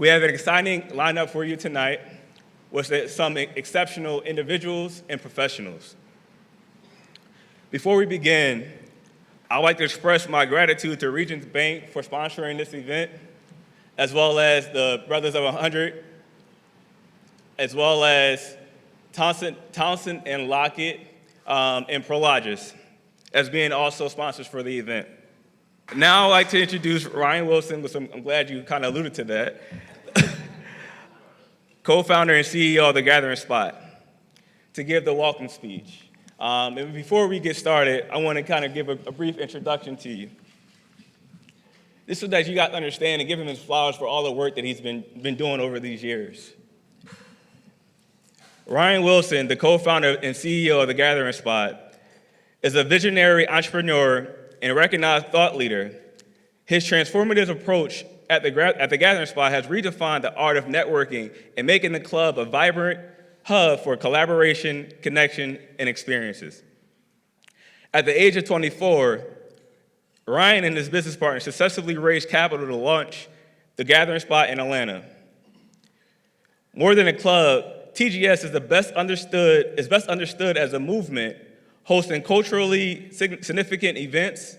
We have an exciting lineup for you tonight with some exceptional individuals and professionals. Before we begin, I'd like to express my gratitude to Regions Bank for sponsoring this event, as well as the Brothers of 100, as well as Townsend and Lockett and Prologis, as being also sponsors for the event. Now I'd like to introduce Ryan Wilson, which I'm glad you kind of alluded to that, co-founder and CEO of The Gathering Spot, to give the welcome speech. And before we get started, I want to kind of give a brief introduction to you. This is that you got to understand and give him his flowers for all the work that he's been doing over these years. Ryan Wilson, the co-founder and CEO of The Gathering Spot, is a visionary entrepreneur and recognized thought leader. His transformative approach at the Gathering Spot has redefined the art of networking and making the club a vibrant hub for collaboration, connection, and experiences. At the age of 24, Ryan and his business partner successfully raised capital to launch The Gathering Spot in Atlanta. More than a club, TGS is best understood as a movement hosting culturally significant events,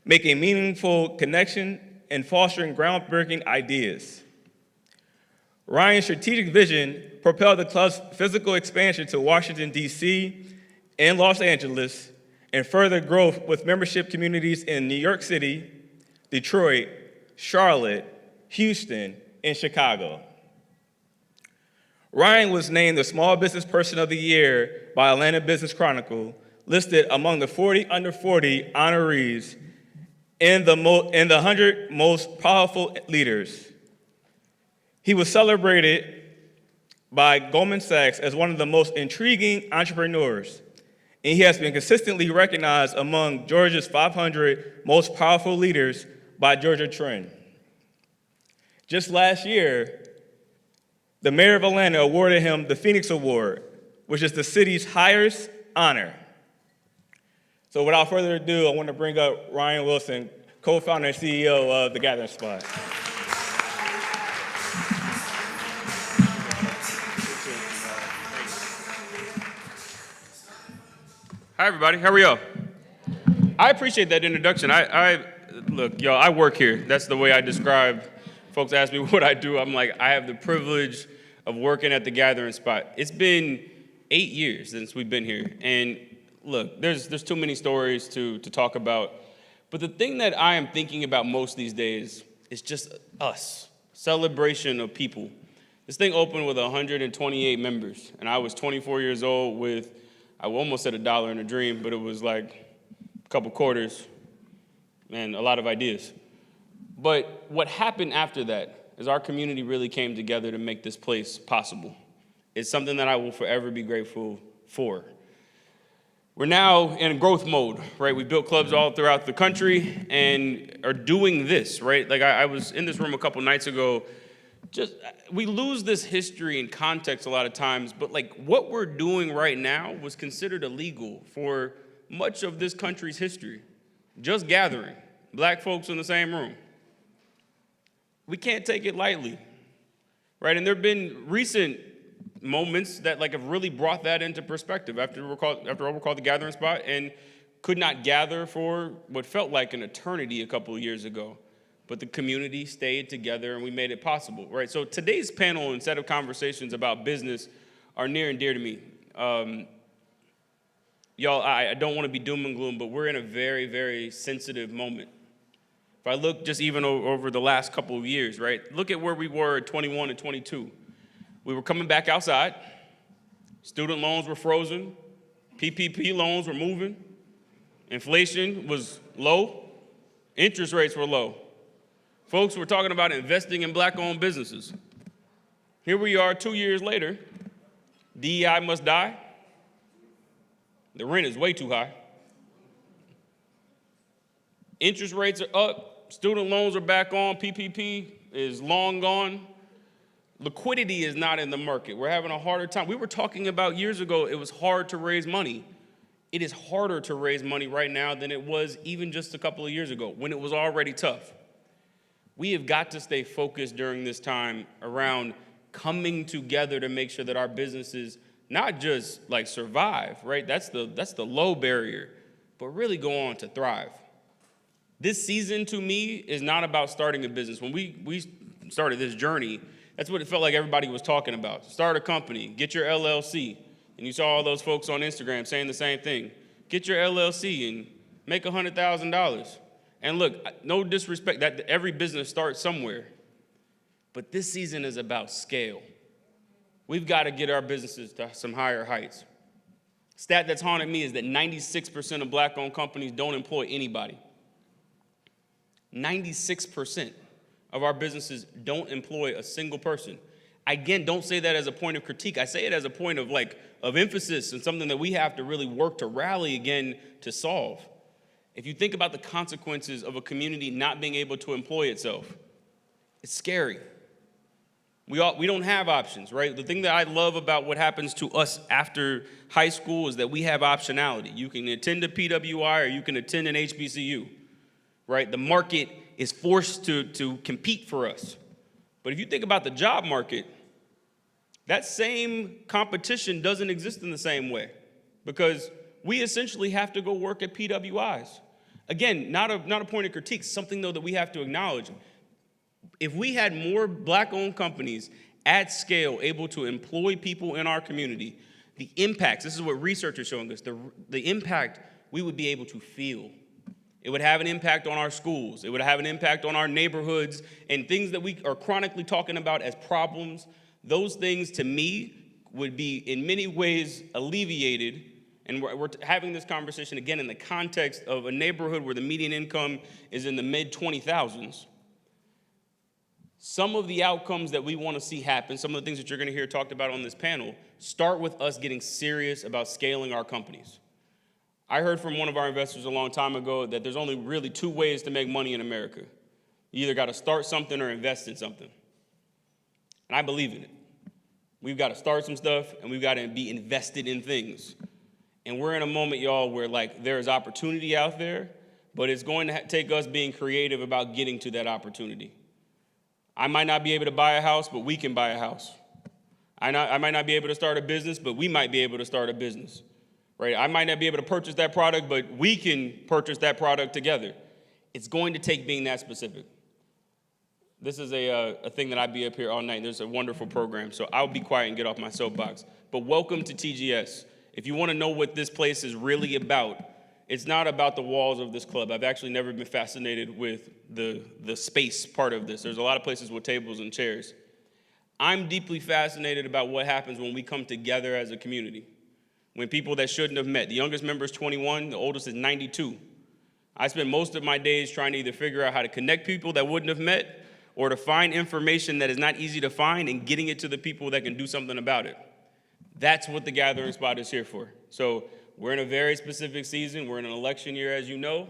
making meaningful connection, and fostering groundbreaking ideas. Ryan's strategic vision propelled the club's physical expansion to Washington, D.C. and Los Angeles, and further growth with membership communities in New York City, Detroit, Charlotte, Houston, and Chicago. Ryan was named the Small Business Person of the Year by Atlanta Business Chronicle, listed among the 40 under 40 honorees and the 100 most powerful leaders. He was celebrated by Goldman Sachs as one of the most intriguing entrepreneurs, and he has been consistently recognized among Georgia's 500 most powerful leaders by Georgia Trend. Just last year, the mayor of Atlanta awarded him the Phoenix Award, which is the city's highest honor. So without further ado, I want to bring up Ryan Wilson, co-founder and CEO of The Gathering Spot. Hi, everybody. How are y'all? I appreciate that introduction. Look, y'all, I work here. That's the way I describe. Folks ask me what I do. I'm like, I have the privilege of working at The Gathering Spot. It's been 8 years since we've been here. And look, there's too many stories to talk about. But the thing that I am thinking about most these days is just us, celebration of people. This thing opened with 128 members, and I was 24 years old with, I almost said $1 in a dream, but it was like a couple quarters and a lot of ideas. But what happened after that is our community really came together to make this place possible. It's something that I will forever be grateful for. We're now in growth mode, right? We built clubs all throughout the country and are doing this, right? Like I was in this room a couple nights ago. We lose this history and context a lot of times, but like what we're doing right now was considered illegal for much of this country's history. Just gathering, black folks in the same room. We can't take it lightly, right? And there have been recent moments that like have really brought that into perspective after what we called The Gathering Spot and could not gather for what felt like an eternity a couple of years ago. But the community stayed together and we made it possible, right? So today's panel and set of conversations about business are near and dear to me. Y'all, I don't want to be doom and gloom, but we're in a very, very sensitive moment. If I look just even over the last couple of years, right? Look at where we were at 21 and 22. We were coming back outside. Student loans were frozen. PPP loans were moving. Inflation was low. Interest rates were low. Folks were talking about investing in black-owned businesses. Here we are 2 years later. DEI must die. The rent is way too high. Interest rates are up. Student loans are back on. PPP is long gone. Liquidity is not in the market. We're having a harder time. We were talking about years ago, it was hard to raise money. It is harder to raise money right now than it was even just a couple of years ago when it was already tough. We have got to stay focused during this time around coming together to make sure that our businesses not just like survive, right? That's the low barrier, but really go on to thrive. This season to me is not about starting a business. When we started this journey, that's what it felt like everybody was talking about. Start a company, get your LLC. And you saw all those folks on Instagram saying the same thing. Get your LLC and make $100,000. And look, no disrespect, that every business starts somewhere. But this season is about scale. We've got to get our businesses to some higher heights. Stat that's haunted me is that 96% of black-owned companies don't employ anybody. 96% of our businesses don't employ a single person. Again, don't say that as a point of critique. I say it as a point of emphasis and something that we have to really work to rally again to solve. If you think about the consequences of a community not being able to employ itself, it's scary. We don't have options, right? The thing that I love about what happens to us after high school is that we have optionality. You can attend a PWI or you can attend an HBCU, right? The market is forced to compete for us. But if you think about the job market, that same competition doesn't exist in the same way because we essentially have to go work at PWIs. Again, not a point of critique, something though that we have to acknowledge. If we had more black-owned companies at scale able to employ people in our community, the impacts, this is what research is showing us, the impact we would be able to feel. It would have an impact on our schools. It would have an impact on our neighborhoods and things that we are chronically talking about as problems. Those things, to me, would be in many ways alleviated. And we're having this conversation again in the context of a neighborhood where the median income is in the mid-20,000s. Some of the outcomes that we want to see happen, some of the things that you're going to hear talked about on this panel, start with us getting serious about scaling our companies. I heard from one of our investors a long time ago that there's only really two ways to make money in America. You either got to start something or invest in something. And I believe in it. We've got to start some stuff and we've got to be invested in things. And we're in a moment, y'all, where there's opportunity out there, but it's going to take us being creative about getting to that opportunity. I might not be able to buy a house, but we can buy a house. I might not be able to start a business, but we might be able to start a business. Right? I might not be able to purchase that product, but we can purchase that product together. It's going to take being that specific. This is a thing that I'd be up here all night. There's a wonderful program, so I'll be quiet and get off my soapbox. But welcome to TGS. If you want to know what this place is really about, it's not about the walls of this club. I've actually never been fascinated with the space part of this. There's a lot of places with tables and chairs. I'm deeply fascinated about what happens when we come together as a community. When people that shouldn't have met. The youngest member is 21, the oldest is 92. I spend most of my days trying to either figure out how to connect people that wouldn't have met or to find information that is not easy to find and getting it to the people that can do something about it. That's what the Gathering Spot is here for. So we're in a very specific season. We're in an election year, as you know.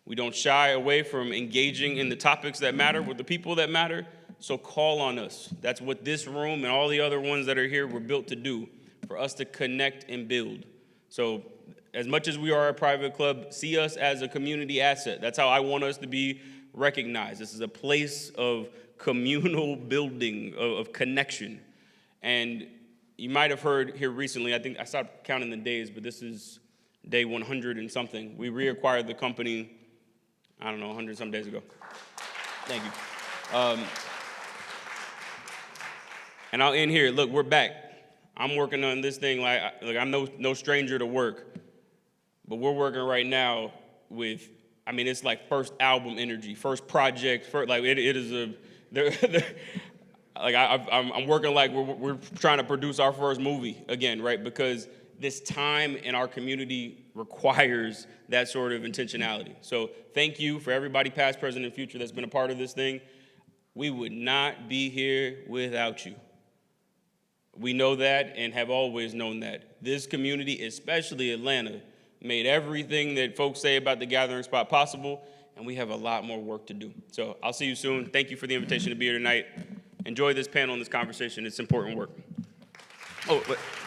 We don't shy away from engaging in the topics that matter with the people that matter. So call on us. That's what this room and all the other ones that are here were built to do, for us to connect and build. So as much as we are a private club, see us as a community asset. That's how I want us to be recognized. This is a place of communal building, of connection. And you might have heard here recently, I think I stopped counting the days, but this is day 100 and something. We reacquired the company, 100 some days ago. Thank you. And I'll end here. Look, we're back. I'm working on this thing like I'm no stranger to work, but we're working right now with, it's like first album energy, first project, it is I'm working like we're trying to produce our first movie again, right? Because this time in our community requires that sort of intentionality. So thank you for everybody, past, present, and future, that's been a part of this thing. We would not be here without you. We know that and have always known that. This community, especially Atlanta, made everything that folks say about the Gathering Spot possible, and we have a lot more work to do. So I'll see you soon. Thank you for the invitation to be here tonight. Enjoy this panel and this conversation. It's important work.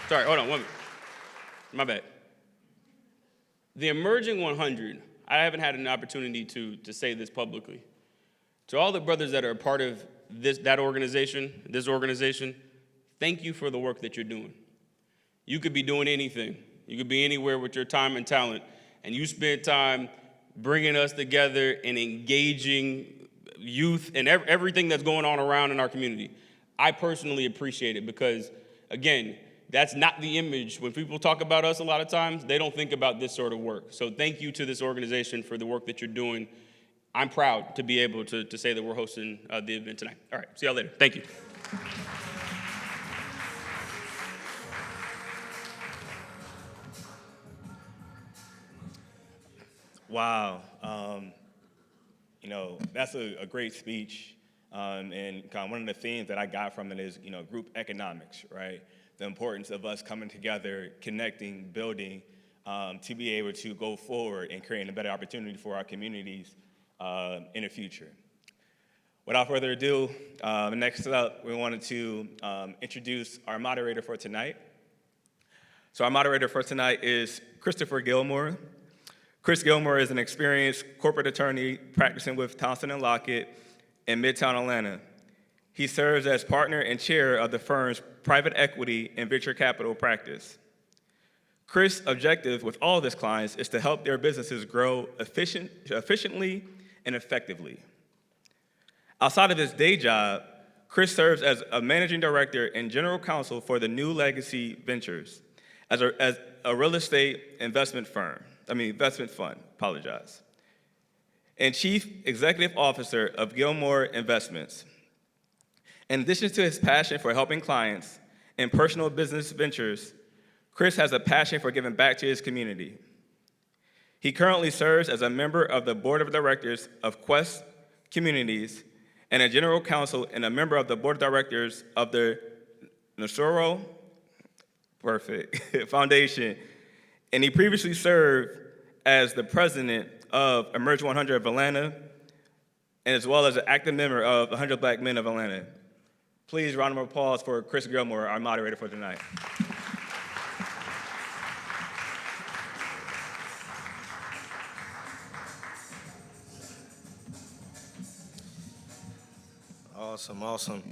Sorry, hold on, 1 minute. My bad. The Emerging 100, I haven't had an opportunity to say this publicly. To all the brothers that are a part of this organization, thank you for the work that you're doing. You could be doing anything. You could be anywhere with your time and talent, and you spend time bringing us together and engaging youth and everything that's going on around in our community. I personally appreciate it because, again, that's not the image. When people talk about us a lot of times, they don't think about this sort of work. So thank you to this organization for the work that you're doing. I'm proud to be able to say that we're hosting the event tonight. All right, see y'all later. Thank you. Wow. That's a great speech. And kind of one of the themes that I got from it is, group economics, right? The importance of us coming together, connecting, building, to be able to go forward and creating a better opportunity for our communities in the future. Without further ado, next up, we wanted to introduce our moderator for tonight. So our moderator for tonight is Christopher Gilmore. Chris Gilmore is an experienced corporate attorney practicing with Townsend & Lockett in Midtown Atlanta. He serves as partner and chair of the firm's private equity and venture capital practice. Chris' objective with all of his clients is to help their businesses grow efficiently and effectively. Outside of his day job, Chris serves as a managing director and general counsel for the New Legacy Ventures as a real estate investment fund, and chief executive officer of Gilmore Investments. In addition to his passion for helping clients and personal business ventures, Chris has a passion for giving back to his community. He currently serves as a member of the board of directors of Quest Communities and a general counsel and a member of the board of directors of the Nosoro Foundation. And he previously served as the president of Emerge 100 of Atlanta, and as well as an active member of 100 Black Men of Atlanta. Please, round of applause for Chris Gilmore, our moderator for tonight. Awesome.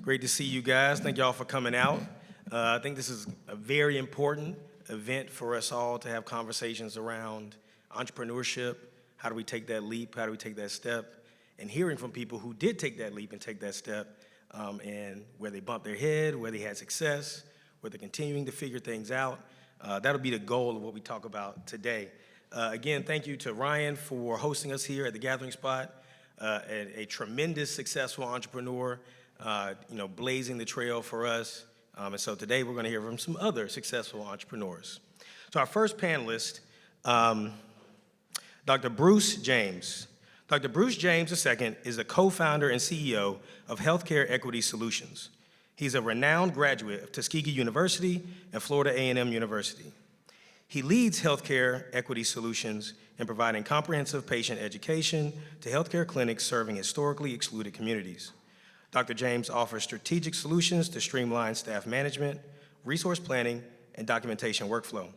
Great to see you guys. Thank y'all for coming out. I think this is a very important event for us all to have conversations around entrepreneurship. How do we take that leap? How do we take that step? And hearing from people who did take that leap and take that step, and where they bumped their head, where they had success, where they're continuing to figure things out. That'll be the goal of what we talk about today. Again, thank you to Ryan for hosting us here at the Gathering Spot. A tremendous successful entrepreneur, blazing the trail for us. And so today we're going to hear from some other successful entrepreneurs. So our first panelist, Dr. Bruce James. Dr. Bruce James II is the co-founder and CEO of Healthcare Equity Solutions. He's a renowned graduate of Tuskegee University and Florida A&M University. He leads Healthcare Equity Solutions in providing comprehensive patient education to healthcare clinics serving historically excluded communities. Dr. James offers strategic solutions to streamline staff management, resource planning, and documentation workflow.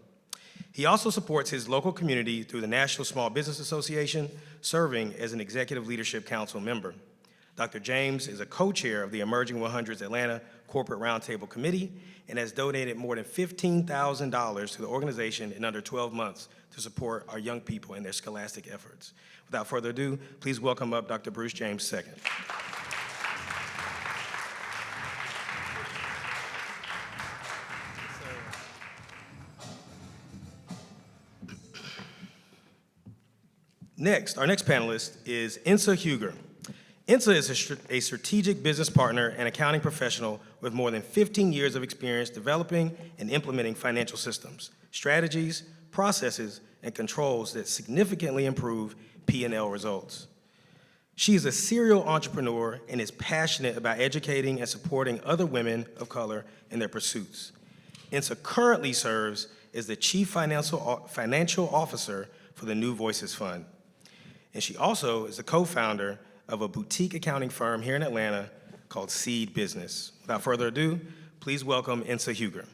He also supports his local community through the National Small Business Association, serving as an Executive Leadership Council member. Dr. James is a co-chair of the Emerging 100's Atlanta Corporate Roundtable Committee and has donated more than $15,000 to the organization in under 12 months to support our young people in their scholastic efforts. Without further ado, please welcome up Dr. Bruce James II. Next, our next panelist is Insa Huger. Insa is a strategic business partner and accounting professional with more than 15 years of experience developing and implementing financial systems, strategies, processes, and controls that significantly improve P&L results. She is a serial entrepreneur and is passionate about educating and supporting other women of color in their pursuits. Insa currently serves as the Chief Financial Officer for the New Voices Fund. And she also is the co-founder of a boutique accounting firm here in Atlanta called Seed Business. Without further ado, please welcome Insa Huger.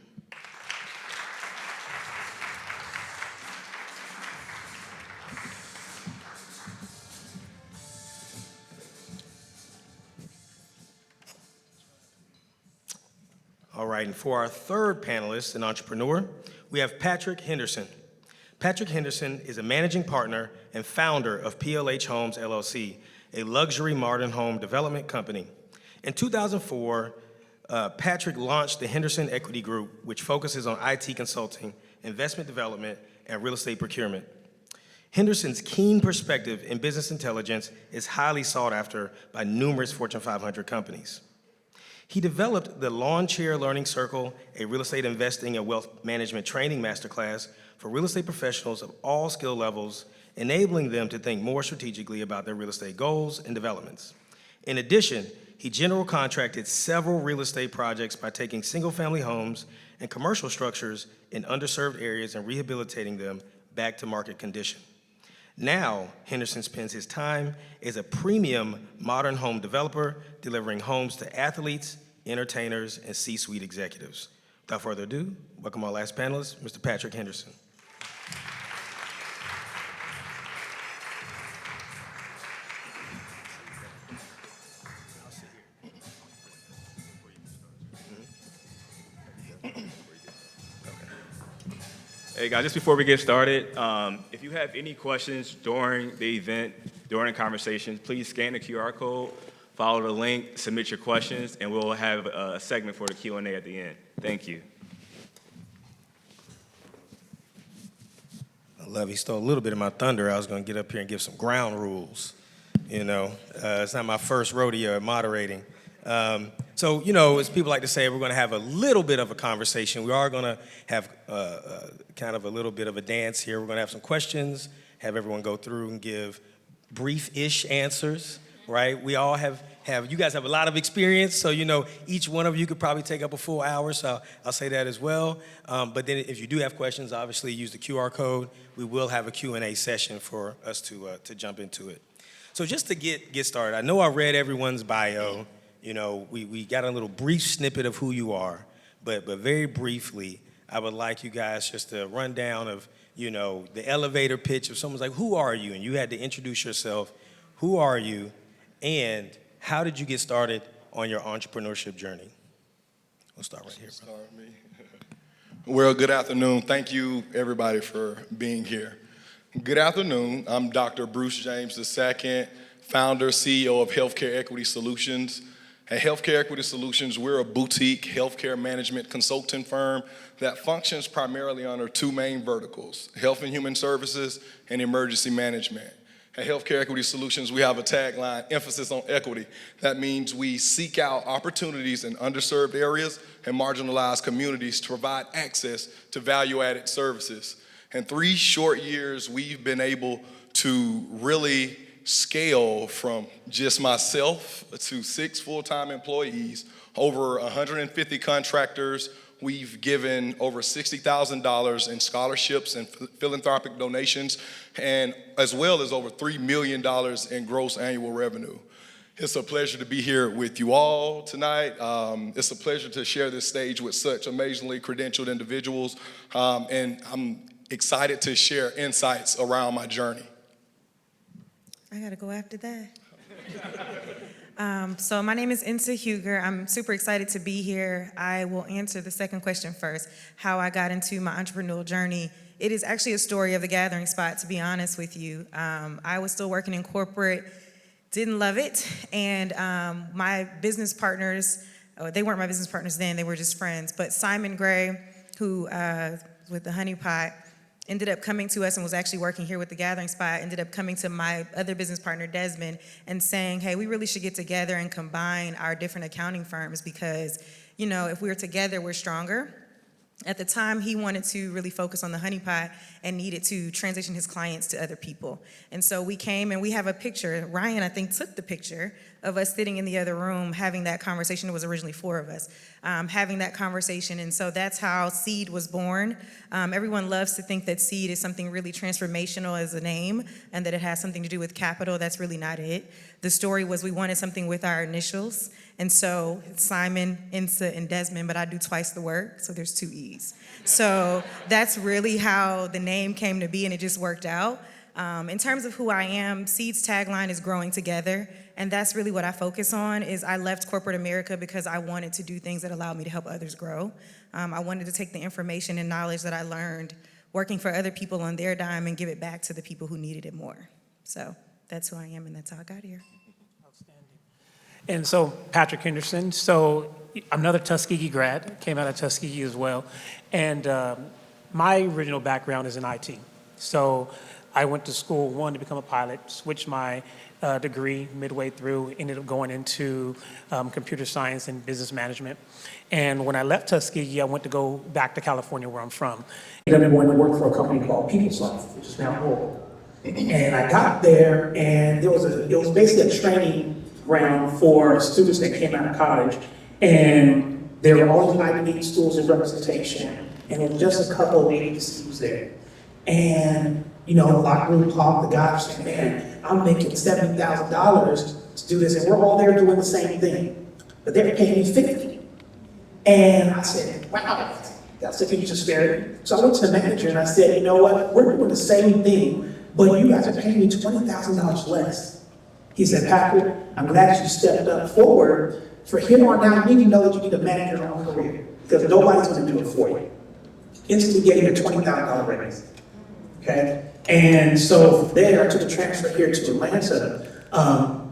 All right, and for our third panelist, an entrepreneur, we have Patrick Henderson. Patrick Henderson is a managing partner and founder of PLH Homes LLC, a luxury modern home development company. In 2004, Patrick launched the Henderson Equity Group, which focuses on IT consulting, investment development, and real estate procurement. Henderson's keen perspective in business intelligence is highly sought after by numerous Fortune 500 companies. He developed the Lawn Chair Learning Circle, a real estate investing and wealth management training masterclass for real estate professionals of all skill levels, enabling them to think more strategically about their real estate goals and developments. In addition, he general contracted several real estate projects by taking single-family homes and commercial structures in underserved areas and rehabilitating them back to market condition. Now, Henderson spends his time as a premium modern home developer, delivering homes to athletes, entertainers, and C-suite executives. Without further ado, welcome our last panelist, Mr. Patrick Henderson. Hey guys, just before we get started, if you have any questions during the event, during the conversation, please scan the QR code, follow the link, submit your questions, and we'll have a segment for the Q&A at the end. Thank you. I love he stole a little bit of my thunder. I was going to get up here and give some ground rules. You know, it's not my first rodeo at moderating. So, you know, as people like to say, we're going to have a little bit of a conversation. We are going to have kind of a little bit of a dance here. We're going to have some questions, have everyone go through and give brief-ish answers, right? We all have you guys have a lot of experience, so, you know, each one of you could probably take up a full hour, so I'll say that as well. But then if you do have questions, obviously use the QR code. We will have a Q&A session for us to jump into it. So just to get started, I know I read everyone's bio. You know, we got a little brief snippet of who you are, but very briefly, I would like you guys just to run down of, you know, the elevator pitch. If someone's like, who are you? And you had to introduce yourself. Who are you? And how did you get started on your entrepreneurship journey? We'll start right here, bro. Start me. Well, good afternoon. Thank you, everybody, for being here. Good afternoon. I'm Dr. Bruce James II, founder, CEO of Healthcare Equity Solutions. At Healthcare Equity Solutions, we're a boutique healthcare management consulting firm that functions primarily under two main verticals, health and human services and emergency management. At Healthcare Equity Solutions, we have a tagline, emphasis on equity. That means we seek out opportunities in underserved areas and marginalized communities to provide access to value-added services. In 3 short years, we've been able to really scale from just myself to 6 full-time employees, over 150 contractors. We've given over $60,000 in scholarships and philanthropic donations, and as well as over $3 million in gross annual revenue. It's a pleasure to be here with you all tonight. It's a pleasure to share this stage with such amazingly credentialed individuals, and I'm excited to share insights around my journey. I gotta go after that. So my name is Insa Huger. I'm super excited to be here. I will answer the second question first, how I got into my entrepreneurial journey. It is actually a story of the gathering spot, to be honest with you. I was still working in corporate, didn't love it, and my business partners, they weren't my business partners then, they were just friends, but Simon Gray, who with the Honey Pot, ended up coming to us and was actually working here with the Gathering Spot, ended up coming to my other business partner, Desmond, and saying, hey, we really should get together and combine our different accounting firms because, you know, if we're together, we're stronger. At the time, he wanted to really focus on the Honey Pot and needed to transition his clients to other people. And so we came and we have a picture. Ryan, I think, took the picture of us sitting in the other room having that conversation. It was originally 4 of us having that conversation. And so that's how Seed was born. Everyone loves to think that Seed is something really transformational as a name and that it has something to do with capital. That's really not it. The story was we wanted something with our initials. And so it's Simon, Insa, and Desmond, but I do twice the work, so there's 2 E's. So that's really how the name came to be, and it just worked out. In terms of who I am, Seed's tagline is growing together, And that's really what I focus on. Is I left corporate America because I wanted to do things that allowed me to help others grow. I wanted to take the information and knowledge that I learned working for other people on their dime and give it back to the people who needed it more. So that's who I am, and that's how I got here. And so, Patrick Henderson, so I'm another Tuskegee grad, came out of Tuskegee as well. And my original background is in IT. So I went to school, wanted to become a pilot, switched my degree midway through, ended up going into computer science and business management. And when I left Tuskegee, I went to go back to California, where I'm from. Ended up going to work for a company called PeopleSoft, which is now Oracle. And I got there, and it was basically a training ground for students that came out of college, and there were all Ivy League schools in representation, and there was just a couple of agencies there. And, you know, the locker room talk, the guys saying, man, I'm making $70,000 to do this, and we're all there doing the same thing, but they're paying me $50. And I said, wow, that's a huge disparity. So I went to the manager and I said, you know what, we're doing the same thing, but you guys are paying me $20,000 less. He said, Patrick, I'm glad you stepped up forward. For here on out, you need to know that you need to manage your own career, because nobody's going to do it for you. Instantly gave me a $20,000 raise. Okay? And so from there, I took a transfer here to Atlanta,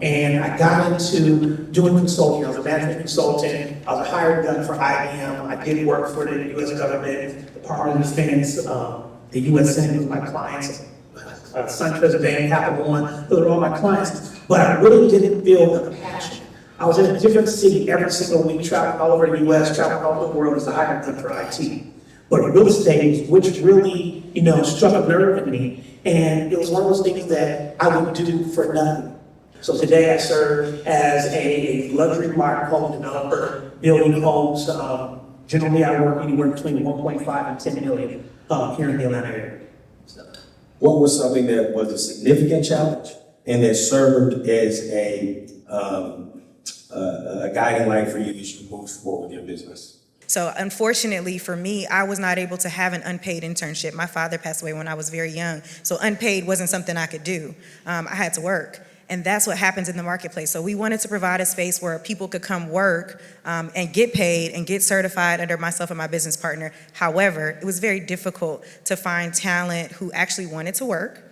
and I got into doing consulting. I was a management consultant. I was a hired gun for IBM. I did work for the U.S. government, Department of Defense, the U.S. Senate was my clients. SunTrust Bank, Capital One, those are all my clients. But I really didn't feel the passion. I was in a different city every single week, traveling all over the U.S., traveling all over the world as a hired gun for IT. But real estate, which really, you know, struck a nerve in me, and it was one of those things that I would do for nothing. So today I serve as a luxury market home developer, building homes. Generally, I work anywhere between 1.5 and 10 million here in the Atlanta area. What was something that was a significant challenge and that served as a guiding light for you as you move forward with your business? So unfortunately for me, I was not able to have an unpaid internship. My father passed away when I was very young, so unpaid wasn't something I could do. I had to work. And that's what happens in the marketplace. So we wanted to provide a space where people could come work and get paid and get certified under myself and my business partner. However, it was very difficult to find talent who actually wanted to work.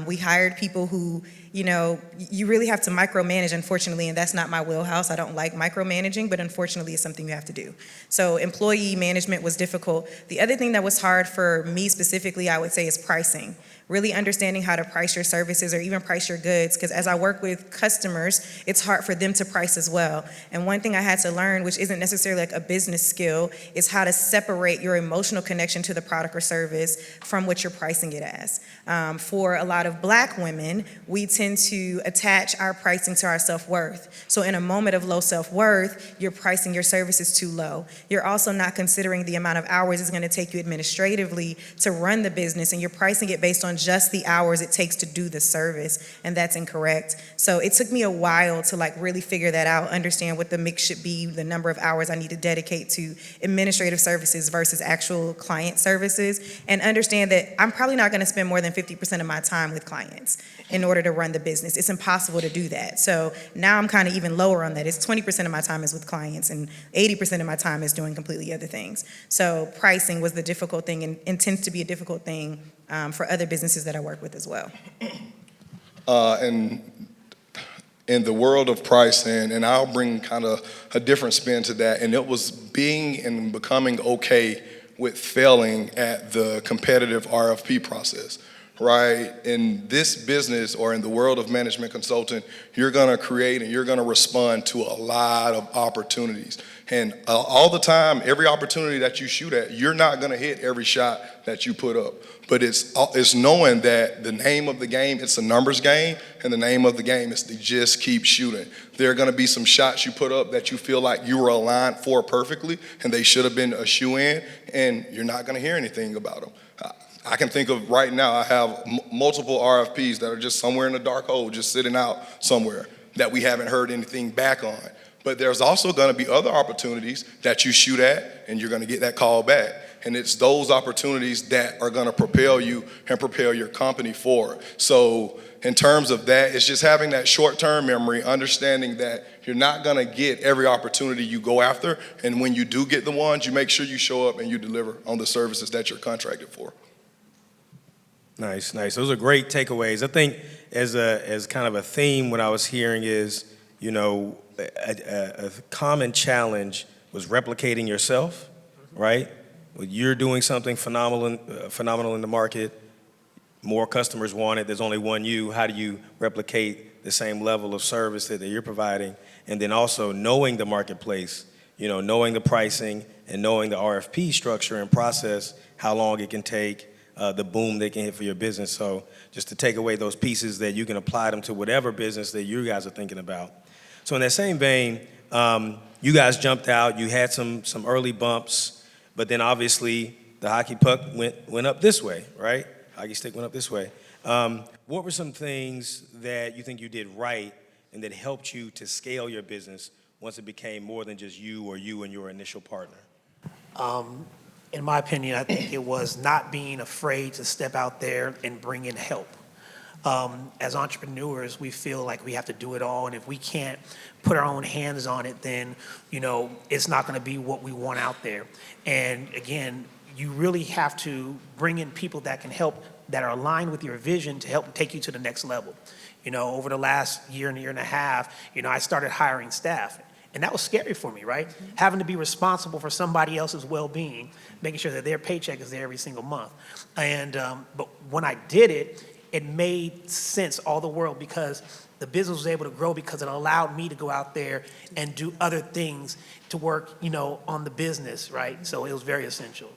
We hired people who, you know, you really have to micromanage, unfortunately, and that's not my wheelhouse. I don't like micromanaging, but unfortunately it's something you have to do. So employee management was difficult. The other thing that was hard for me specifically, I would say, is pricing. Really understanding how to price your services or even price your goods, because as I work with customers, it's hard for them to price as well. And one thing I had to learn, which isn't necessarily like a business skill, is how to separate your emotional connection to the product or service from what you're pricing it as. For a lot of Black women, we tend to attach our pricing to our self-worth. So in a moment of low self-worth, you're pricing your services too low. You're also not considering the amount of hours it's going to take you administratively to run the business, and you're pricing it based on just the hours it takes to do the service, and that's incorrect. So it took me a while to like really figure that out, understand what the mix should be, the number of hours I need to dedicate to administrative services versus actual client services, and understand that I'm probably not going to spend more than 50% of my time with clients in order to run the business. It's impossible to do that. So now I'm kind of even lower on that. It's 20% of my time is with clients and 80% of my time is doing completely other things. So pricing was the difficult thing, and tends to be a difficult thing for other businesses that I work with as well. And in the world of pricing, and I'll bring kind of a different spin to that, and it was being and becoming okay with failing at the competitive RFP process, right? In this business or in the world of management consulting, you're gonna create and you're gonna respond to a lot of opportunities. And all the time, every opportunity that you shoot at, you're not gonna hit every shot that you put up. But it's knowing that the name of the game, it's a numbers game, and the name of the game is to just keep shooting. There are gonna be some shots you put up that you feel like you were aligned for perfectly, and they should have been a shoe-in, and you're not gonna hear anything about them. I can think of right now, I have multiple RFPs that are just somewhere in the dark hole, just sitting out somewhere that we haven't heard anything back on. But there's also gonna be other opportunities that you shoot at, and you're gonna get that call back. And it's those opportunities that are gonna propel you and propel your company forward. So in terms of that, it's just having that short-term memory, understanding that you're not gonna get every opportunity you go after, and when you do get the ones, you make sure you show up and you deliver on the services that you're contracted for. Nice, nice. Those are great takeaways. I think as kind of a theme, what I was hearing is, a common challenge was replicating yourself, right? Well, you're doing something phenomenal in the market. More customers want it. There's only one you. How do you replicate the same level of service that you're providing? And then also knowing the marketplace, knowing the pricing and knowing the RFP structure and process, how long it can take, the boom they can hit for your business. So just to take away those pieces that you can apply them to whatever business that you guys are thinking about. So in that same vein, you guys jumped out. You had some early bumps, but then obviously the hockey puck went up this way, right? Hockey stick went up this way. What were some things that you think you did right and that helped you to scale your business once it became more than just you or you and your initial partner? In my opinion, I think it was not being afraid to step out there and bring in help. As entrepreneurs, we feel like we have to do it all, and if we can't put our own hands on it, then, it's not going to be what we want out there. And again, you really have to bring in people that can help, that are aligned with your vision to help take you to the next level. Over the last year and a half, I started hiring staff. And that was scary for me, right? Having to be responsible for somebody else's well-being, making sure that their paycheck is there every single month. And but when I did it, it made sense all the world because the business was able to grow because it allowed me to go out there and do other things to work, on the business, right? So it was very essential.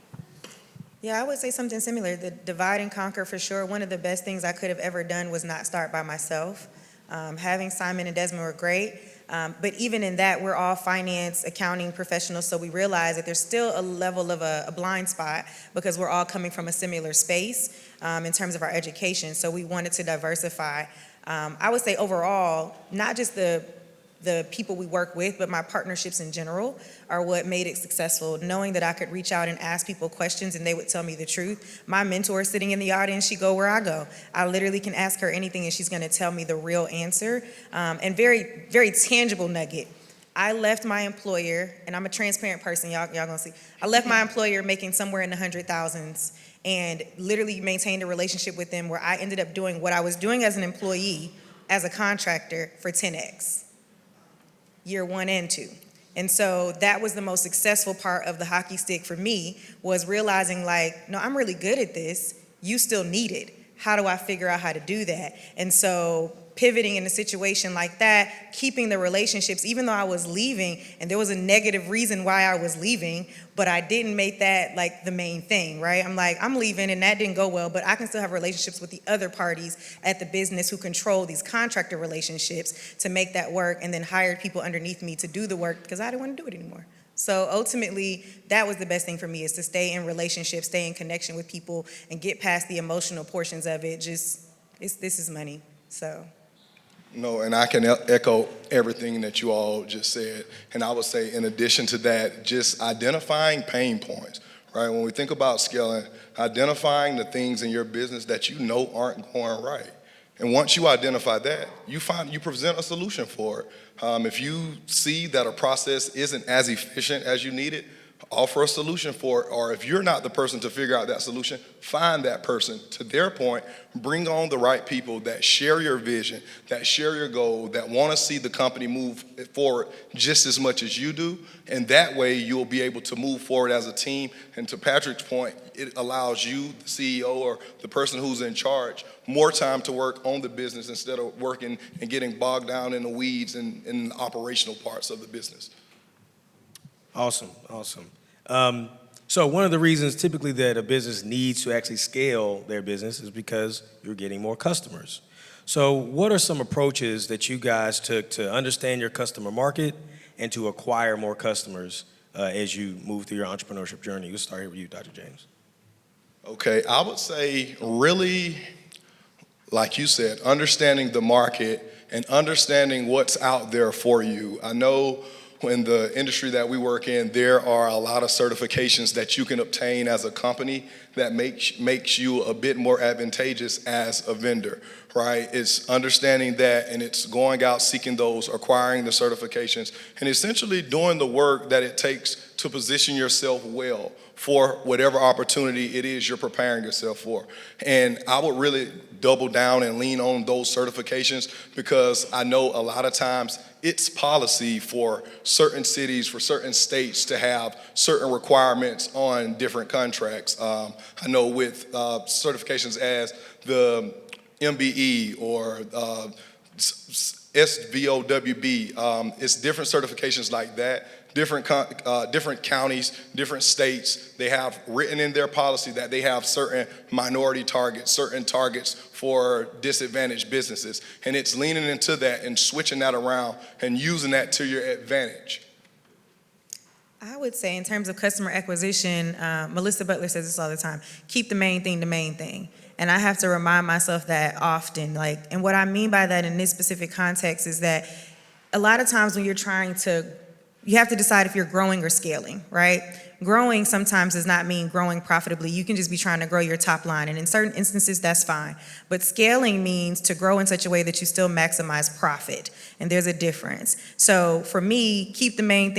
Yeah, I would say something similar. The divide and conquer for sure. One of the best things I could have ever done was not start by myself. Having Simon and Desmond were great. But even in that, we're all finance, accounting professionals, so we realize that there's still a level of a blind spot because we're all coming from a similar space in terms of our education, so we wanted to diversify. I would say overall, not just the people we work with, but my partnerships in general are what made it successful. Knowing that I could reach out and ask people questions and they would tell me the truth. My mentor is sitting in the audience, she go where I go. I literally can ask her anything and she's gonna tell me the real answer. And very, very tangible nugget. I left my employer, and I'm a transparent person, y'all gonna see. I left my employer making somewhere in the 100,000s and literally maintained a relationship with them where I ended up doing what I was doing as an employee, as a contractor for 10X. Year 1 and 2. And so that was the most successful part of the hockey stick for me, was realizing no, I'm really good at this. You still need it. How do I figure out how to do that? And so pivoting in a situation like that, keeping the relationships, even though I was leaving, and there was a negative reason why I was leaving, but I didn't make that the main thing, right? I'm leaving and that didn't go well, but I can still have relationships with the other parties at the business who control these contractor relationships to make that work, and then hired people underneath me to do the work because I didn't want to do it anymore. So ultimately, that was the best thing for me, is to stay in relationships, stay in connection with people, and get past the emotional portions of it. This is money, so. No, and I can echo everything that you all just said. And I would say, in addition to that, just identifying pain points, right? When we think about scaling, identifying the things in your business that you know aren't going right. And once you identify that, you present a solution for it. If you see that a process isn't as efficient as you need it, offer a solution for it. Or if you're not the person to figure out that solution, find that person. To their point, bring on the right people that share your vision, that share your goal, that want to see the company move forward just as much as you do. And that way you'll be able to move forward as a team. And to Patrick's point, it allows you, the CEO or the person who's in charge, more time to work on the business instead of working and getting bogged down in the weeds and in the operational parts of the business. Awesome. So one of the reasons typically that a business needs to actually scale their business is because you're getting more customers. So what are some approaches that you guys took to understand your customer market and to acquire more customers as you move through your entrepreneurship journey? We'll start here with you, Dr. James. Okay, I would say really, like you said, understanding the market and understanding what's out there for you. I know in the industry that we work in, there are a lot of certifications that you can obtain as a company that makes you a bit more advantageous as a vendor, right? It's understanding that, and it's going out, seeking those, acquiring the certifications, and essentially doing the work that it takes to position yourself well for whatever opportunity it is you're preparing yourself for. And I would really double down and lean on those certifications, because I know a lot of times it's policy for certain cities, for certain states to have certain requirements on different contracts. I know with certifications as the MBE or SVOWB, it's different certifications like that. Different counties, different states, they have written in their policy that they have certain minority targets, certain targets for disadvantaged businesses. And it's leaning into that and switching that around and using that to your advantage. I would say in terms of customer acquisition, Melissa Butler says this all the time, keep the main thing the main thing. And I have to remind myself that often. And what I mean by that in this specific context is that a lot of times when you're trying to, you have to decide if you're growing or scaling, right? Growing sometimes does not mean growing profitably. You can just be trying to grow your top line, and in certain instances, that's fine. But scaling means to grow in such a way that you still maximize profit, and there's a difference. So for me, keep the main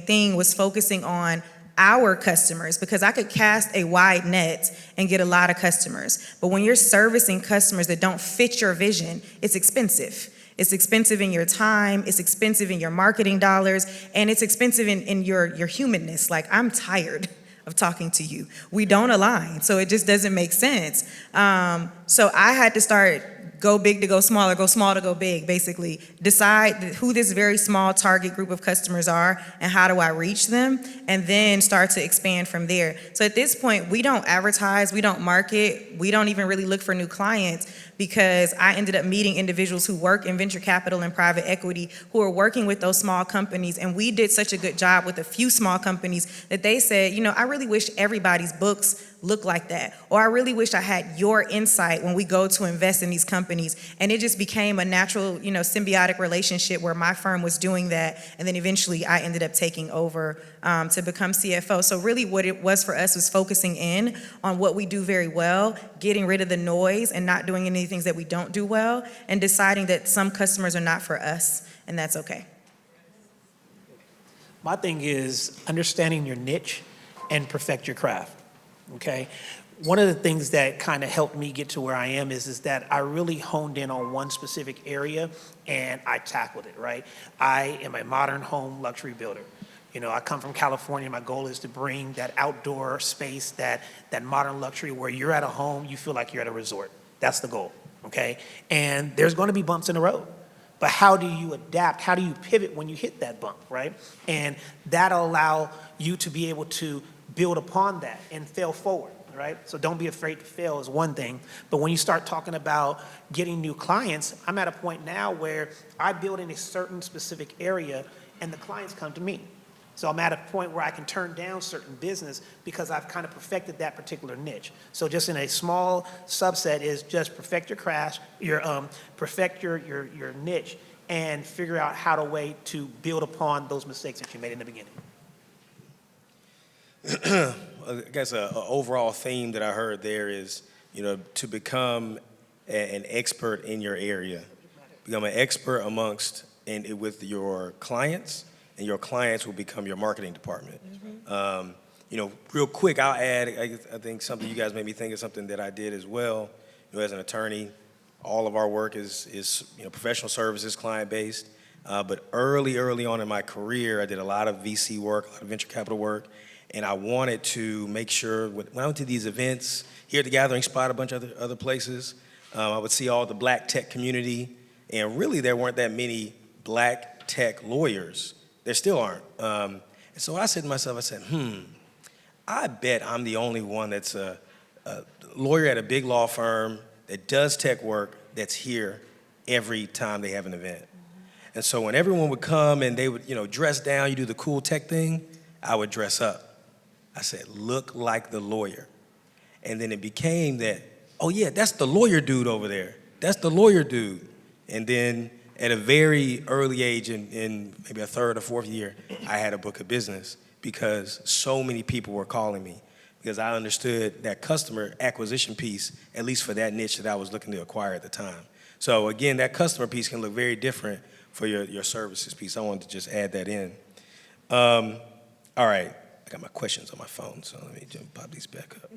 thing was focusing on our customers, because I could cast a wide net and get a lot of customers. But when you're servicing customers that don't fit your vision, it's expensive. It's expensive in your time, it's expensive in your marketing dollars, and it's expensive in your humanness. Like, I'm tired of talking to you. We don't align, so it just doesn't make sense. So I had to start go big to go small, or go small to go big, basically. Decide who this very small target group of customers are and how do I reach them, and then start to expand from there. So at this point, we don't advertise, we don't market, we don't even really look for new clients, because I ended up meeting individuals who work in venture capital and private equity who are working with those small companies, and we did such a good job with a few small companies that they said, I really wish everybody's books look like that, or I really wish I had your insight when we go to invest in these companies. And it just became a natural, symbiotic relationship where my firm was doing that, and then eventually I ended up taking over to become CFO. So really what it was for us was focusing in on what we do very well, getting rid of the noise and not doing any things that we don't do well, and deciding that some customers are not for us, and that's okay. My thing is understanding your niche and perfect your craft. Okay, one of the things that kind of helped me get to where I am is that I really honed in on one specific area and I tackled it, right? I am a modern home luxury builder. I come from California. My goal is to bring that outdoor space, that modern luxury where you're at a home, you feel like you're at a resort. That's the goal, okay? And there's going to be bumps in the road. But how do you adapt? How do you pivot when you hit that bump, right? And that'll allow you to be able to build upon that and fail forward, right? So don't be afraid to fail is one thing. But when you start talking about getting new clients, I'm at a point now where I build in a certain specific area and the clients come to me. So I'm at a point where I can turn down certain business because I've kind of perfected that particular niche. So just in a small subset is just perfect your craft, perfect your niche, and figure out how to build upon those mistakes that you made in the beginning. I guess an overall theme that I heard there is, to become an expert in your area, become an expert amongst and with your clients, and your clients will become your marketing department. Real quick, I'll add, I think something you guys made me think of something that I did as well. As an attorney, all of our work is professional services, client-based. But early on in my career, I did a lot of VC work, a lot of venture capital work. And I wanted to make sure, when I went to these events, here at the Gathering Spot, a bunch of other places, I would see all the black tech community, and really there weren't that many black tech lawyers. There still aren't. And so I said to myself, I bet I'm the only one that's a lawyer at a big law firm that does tech work that's here every time they have an event. And so when everyone would come and they would, dress down, you do the cool tech thing, I would dress up. I said, look like the lawyer. And then it became that, oh yeah, that's the lawyer dude over there. That's the lawyer dude. And then at a very early age, in maybe a third or fourth year, I had a book of business because so many people were calling me, because I understood that customer acquisition piece, at least for that niche that I was looking to acquire at the time. So again, that customer piece can look very different for your services piece. I wanted to just add that in. All right, I got my questions on my phone, so let me just pop these back up.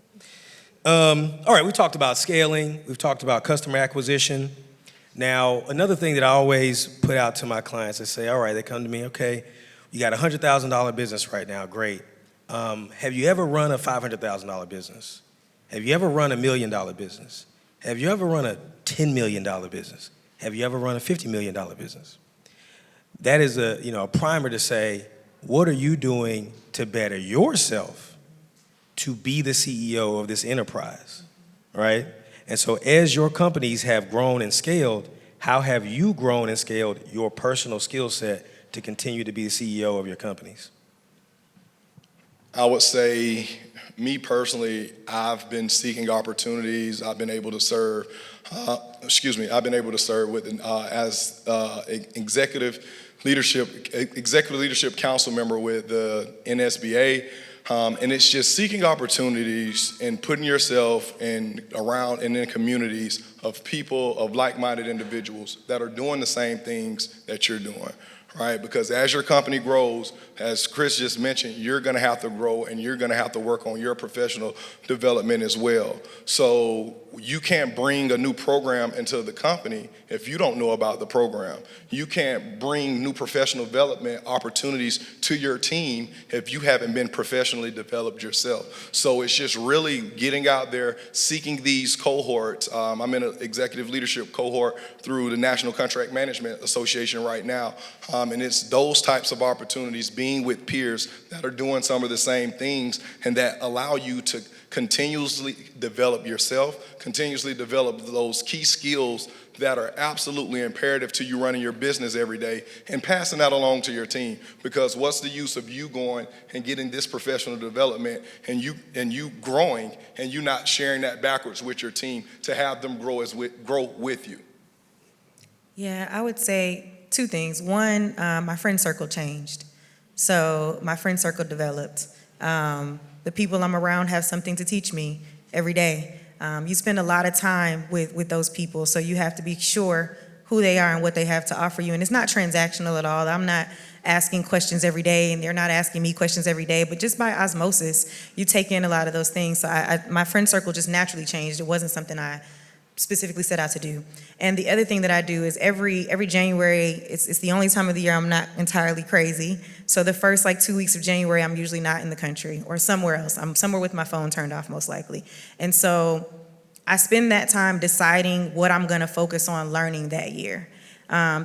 All right, we talked about scaling. We've talked about customer acquisition. Now, another thing that I always put out to my clients, I say, all right, they come to me, okay, you got a $100,000 business right now, great. Have you ever run a $500,000 business? Have you ever run $1 million business? Have you ever run a $10 million business? Have you ever run a $50 million business? That is a primer to say, what are you doing to better yourself to be the CEO of this enterprise, right? And so as your companies have grown and scaled, how have you grown and scaled your personal skill set to continue to be the CEO of your companies? I would say, me personally, I've been seeking opportunities. I've been able to serve. I've been able to serve with as executive leadership council member with the NSBA, and it's just seeking opportunities and putting yourself around and in communities of people, of like-minded individuals that are doing the same things that you're doing. Right, because as your company grows, as Chris just mentioned, you're going to have to grow and you're going to have to work on your professional development as well. So you can't bring a new program into the company if you don't know about the program. You can't bring new professional development opportunities to your team if you haven't been professionally developed yourself. So it's just really getting out there, seeking these cohorts. I'm in an executive leadership cohort through the National Contract Management Association right now. And it's those types of opportunities, being with peers that are doing some of the same things and that allow you to continuously develop yourself, continuously develop those key skills that are absolutely imperative to you running your business every day and passing that along to your team. Because what's the use of you going and getting this professional development and you growing and you not sharing that backwards with your team to have them grow with you? Yeah, I would say two things. One, my friend circle changed. So my friend circle developed. The people I'm around have something to teach me every day. You spend a lot of time with those people, so you have to be sure who they are and what they have to offer you. And it's not transactional at all. I'm not asking questions every day, and they're not asking me questions every day, but just by osmosis, you take in a lot of those things. So my friend circle just naturally changed. It wasn't something I specifically set out to do. And the other thing that I do is every January, it's the only time of the year I'm not entirely crazy. So the first 2 weeks of January, I'm usually not in the country or somewhere else. I'm somewhere with my phone turned off most likely. And so I spend that time deciding what I'm gonna focus on learning that year.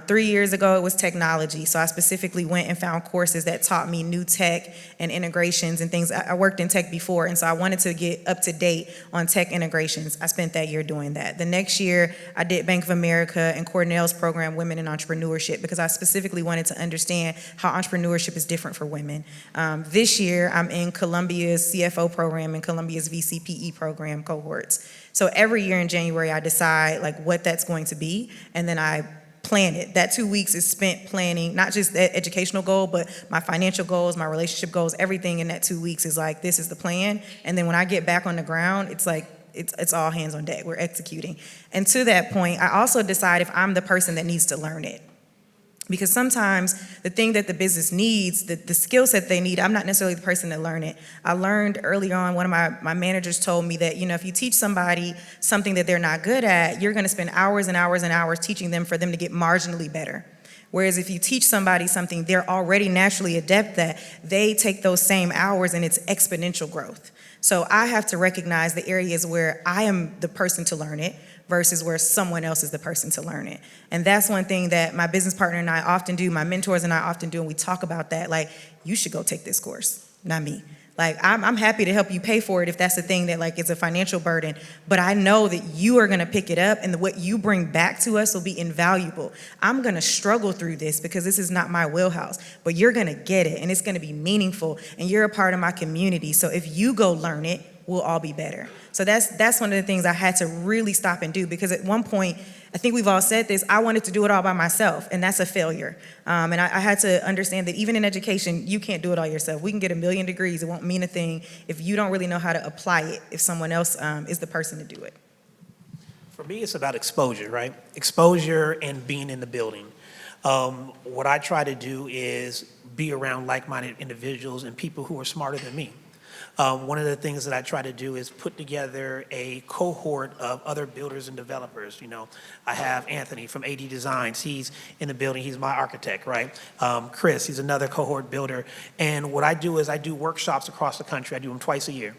3 years ago, it was technology. So I specifically went and found courses that taught me new tech and integrations and things. I worked in tech before, and so I wanted to get up to date on tech integrations. I spent that year doing that. The next year, I did Bank of America and Cornell's program, Women in Entrepreneurship, because I specifically wanted to understand how entrepreneurship is different for women. This year, I'm in Columbia's CFO program and Columbia's VCPE program cohorts. So every year in January, I decide what that's going to be, and then I plan it. That 2 weeks is spent planning, not just the educational goal, but my financial goals, my relationship goals, everything in that 2 weeks is this is the plan. And then when I get back on the ground, it's all hands on deck. We're executing. And to that point, I also decide if I'm the person that needs to learn it. Because sometimes the thing that the business needs, the skill set they need, I'm not necessarily the person to learn it. I learned early on, one of my managers told me that, if you teach somebody something that they're not good at, you're gonna spend hours and hours and hours teaching them for them to get marginally better. Whereas if you teach somebody something they're already naturally adept at, they take those same hours and it's exponential growth. So I have to recognize the areas where I am the person to learn it versus where someone else is the person to learn it. And that's one thing that my business partner and I often do, my mentors and I often do, and we talk about that, you should go take this course, not me. I'm happy to help you pay for it if that's the thing that is a financial burden, but I know that you are gonna pick it up and what you bring back to us will be invaluable. I'm gonna struggle through this because this is not my wheelhouse, but you're gonna get it and it's gonna be meaningful and you're a part of my community. So if you go learn it, we'll all be better. So that's one of the things I had to really stop and do, because at one point, I think we've all said this, I wanted to do it all by myself, and that's a failure. And I had to understand that even in education, you can't do it all yourself. We can get 1,000,000 degrees, it won't mean a thing if you don't really know how to apply it, if someone else is the person to do it. For me, it's about exposure, right? Exposure and being in the building. What I try to do is be around like-minded individuals and people who are smarter than me. One of the things that I try to do is put together a cohort of other builders and developers. You know, I have Anthony from AD Designs. He's in the building. He's my architect, right? Chris, he's another cohort builder. And what I do is I do workshops across the country. I do them twice a year.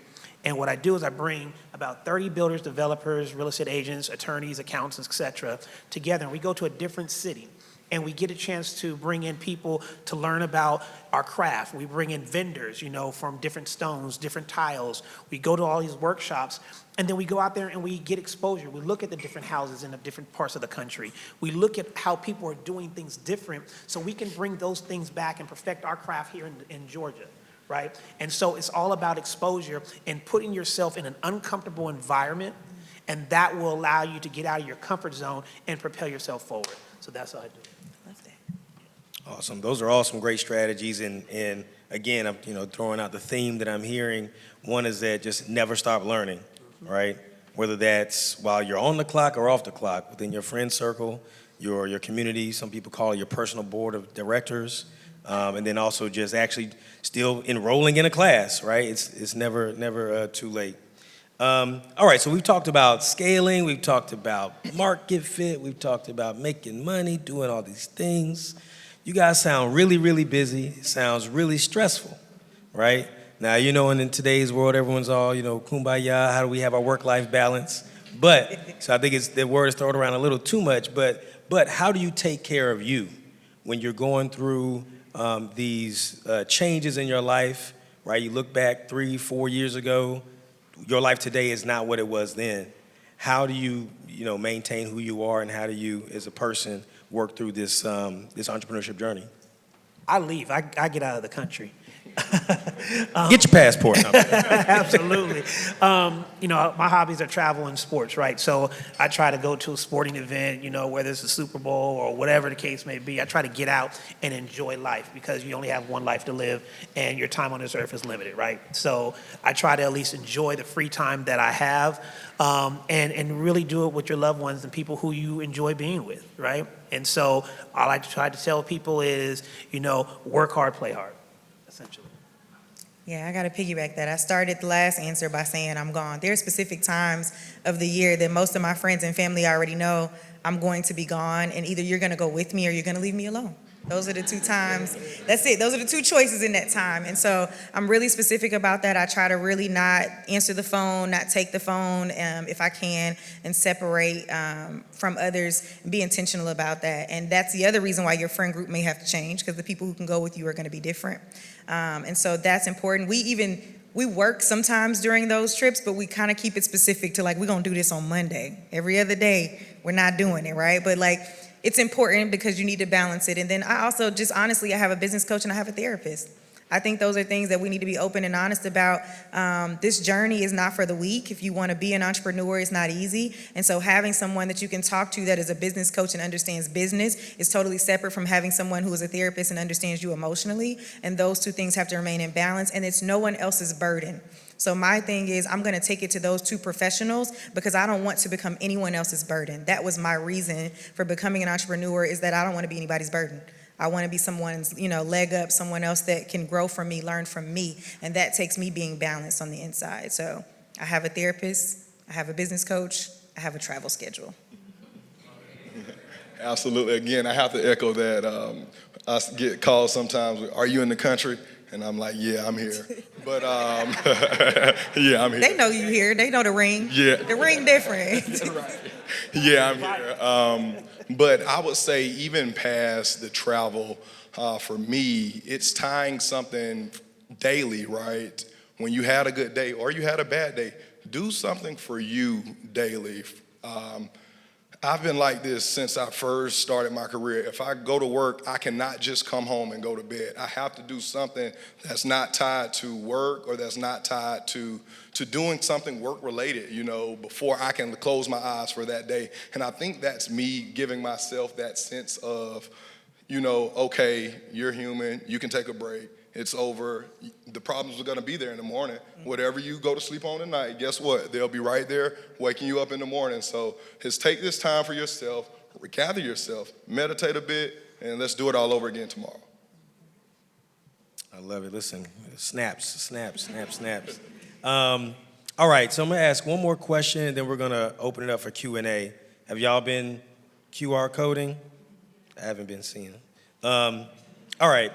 And what I do is I bring about 30 builders, developers, real estate agents, attorneys, accountants, et cetera, together. And we go to a different city. And we get a chance to bring in people to learn about our craft. We bring in vendors, you know, from different stones, different tiles. We go to all these workshops, and then we go out there and we get exposure. We look at the different houses in the different parts of the country. We look at how people are doing things different, so we can bring those things back and perfect our craft here in Georgia, right? And so it's all about exposure and putting yourself in an uncomfortable environment, and that will allow you to get out of your comfort zone and propel yourself forward. So that's how I do it. Love that. Awesome. Those are all some great strategies. And again, I'm throwing out the theme that I'm hearing. One is that just never stop learning, right? Whether that's while you're on the clock or off the clock, within your friend circle, your community. Some people call it your personal board of directors. And then also just actually still enrolling in a class, right? It's never too late. All right, so we've talked about scaling, we've talked about market fit, we've talked about making money, doing all these things. You guys sound really, really busy. It sounds really stressful, right? Now, in today's world, everyone's all, kumbaya, how do we have our work-life balance? So I think the word is thrown around a little too much, but how do you take care of you when you're going through these changes in your life, right? You look back 3-4 years ago, your life today is not what it was then. How do you, maintain who you are, and how do you, as a person, work through this entrepreneurship journey? I leave. I get out of the country. Get your passport. Absolutely. My hobbies are travel and sports, right? So I try to go to a sporting event, whether it's the Super Bowl or whatever the case may be. I try to get out and enjoy life, because you only have one life to live and your time on this earth is limited, right? So I try to at least enjoy the free time that I have, and really do it with your loved ones and people who you enjoy being with, right? And so all I try to tell people is, work hard, play hard, essentially. Yeah, I got to piggyback that. I started the last answer by saying I'm gone. There are specific times of the year that most of my friends and family already know I'm going to be gone, and either you're going to go with me or you're going to leave me alone. Those are the two times. That's it. Those are the two choices in that time. And so I'm really specific about that. I try to really not answer the phone, not take the phone if I can, and separate from others and be intentional about that. And that's the other reason why your friend group may have to change, because the people who can go with you are going to be different. And so that's important. We work sometimes during those trips, but we kind of keep it specific to, like, we're going to do this on Monday. Every other day, we're not doing it, right? But, it's important because you need to balance it. And then I also just honestly, I have a business coach and I have a therapist. I think those are things that we need to be open and honest about. This journey is not for the weak. If you want to be an entrepreneur, it's not easy. And so having someone that you can talk to that is a business coach and understands business is totally separate from having someone who is a therapist and understands you emotionally. And those two things have to remain in balance, and it's no one else's burden. So my thing is, I'm going to take it to those two professionals because I don't want to become anyone else's burden. That was my reason for becoming an entrepreneur, is that I don't want to be anybody's burden. I want to be someone's, leg up, someone else that can grow from me, learn from me. And that takes me being balanced on the inside. So I have a therapist, I have a business coach, I have a travel schedule. Absolutely. Again, I have to echo that. I get calls sometimes, are you in the country? And I'm like, yeah, I'm here. But, yeah, I'm here. They know you here. They know the ring. Yeah. The ring different. Right. Yeah, I'm here. But I would say even past the travel, for me, it's tying something daily, right? When you had a good day or you had a bad day, do something for you daily. I've been like this since I first started my career. If I go to work, I cannot just come home and go to bed. I have to do something that's not tied to work or that's not tied to doing something work related, before I can close my eyes for that day. And I think that's me giving myself that sense of, okay, you're human, you can take a break. It's over. The problems are going to be there in the morning. Whatever you go to sleep on at night, guess what? They'll be right there waking you up in the morning. So just take this time for yourself, gather yourself, meditate a bit, and let's do it all over again tomorrow. I love it. Listen, snaps. All right, so I'm going to ask one more question, and then we're going to open it up for Q&A. Have y'all been QR coding? I haven't been seeing it. All right.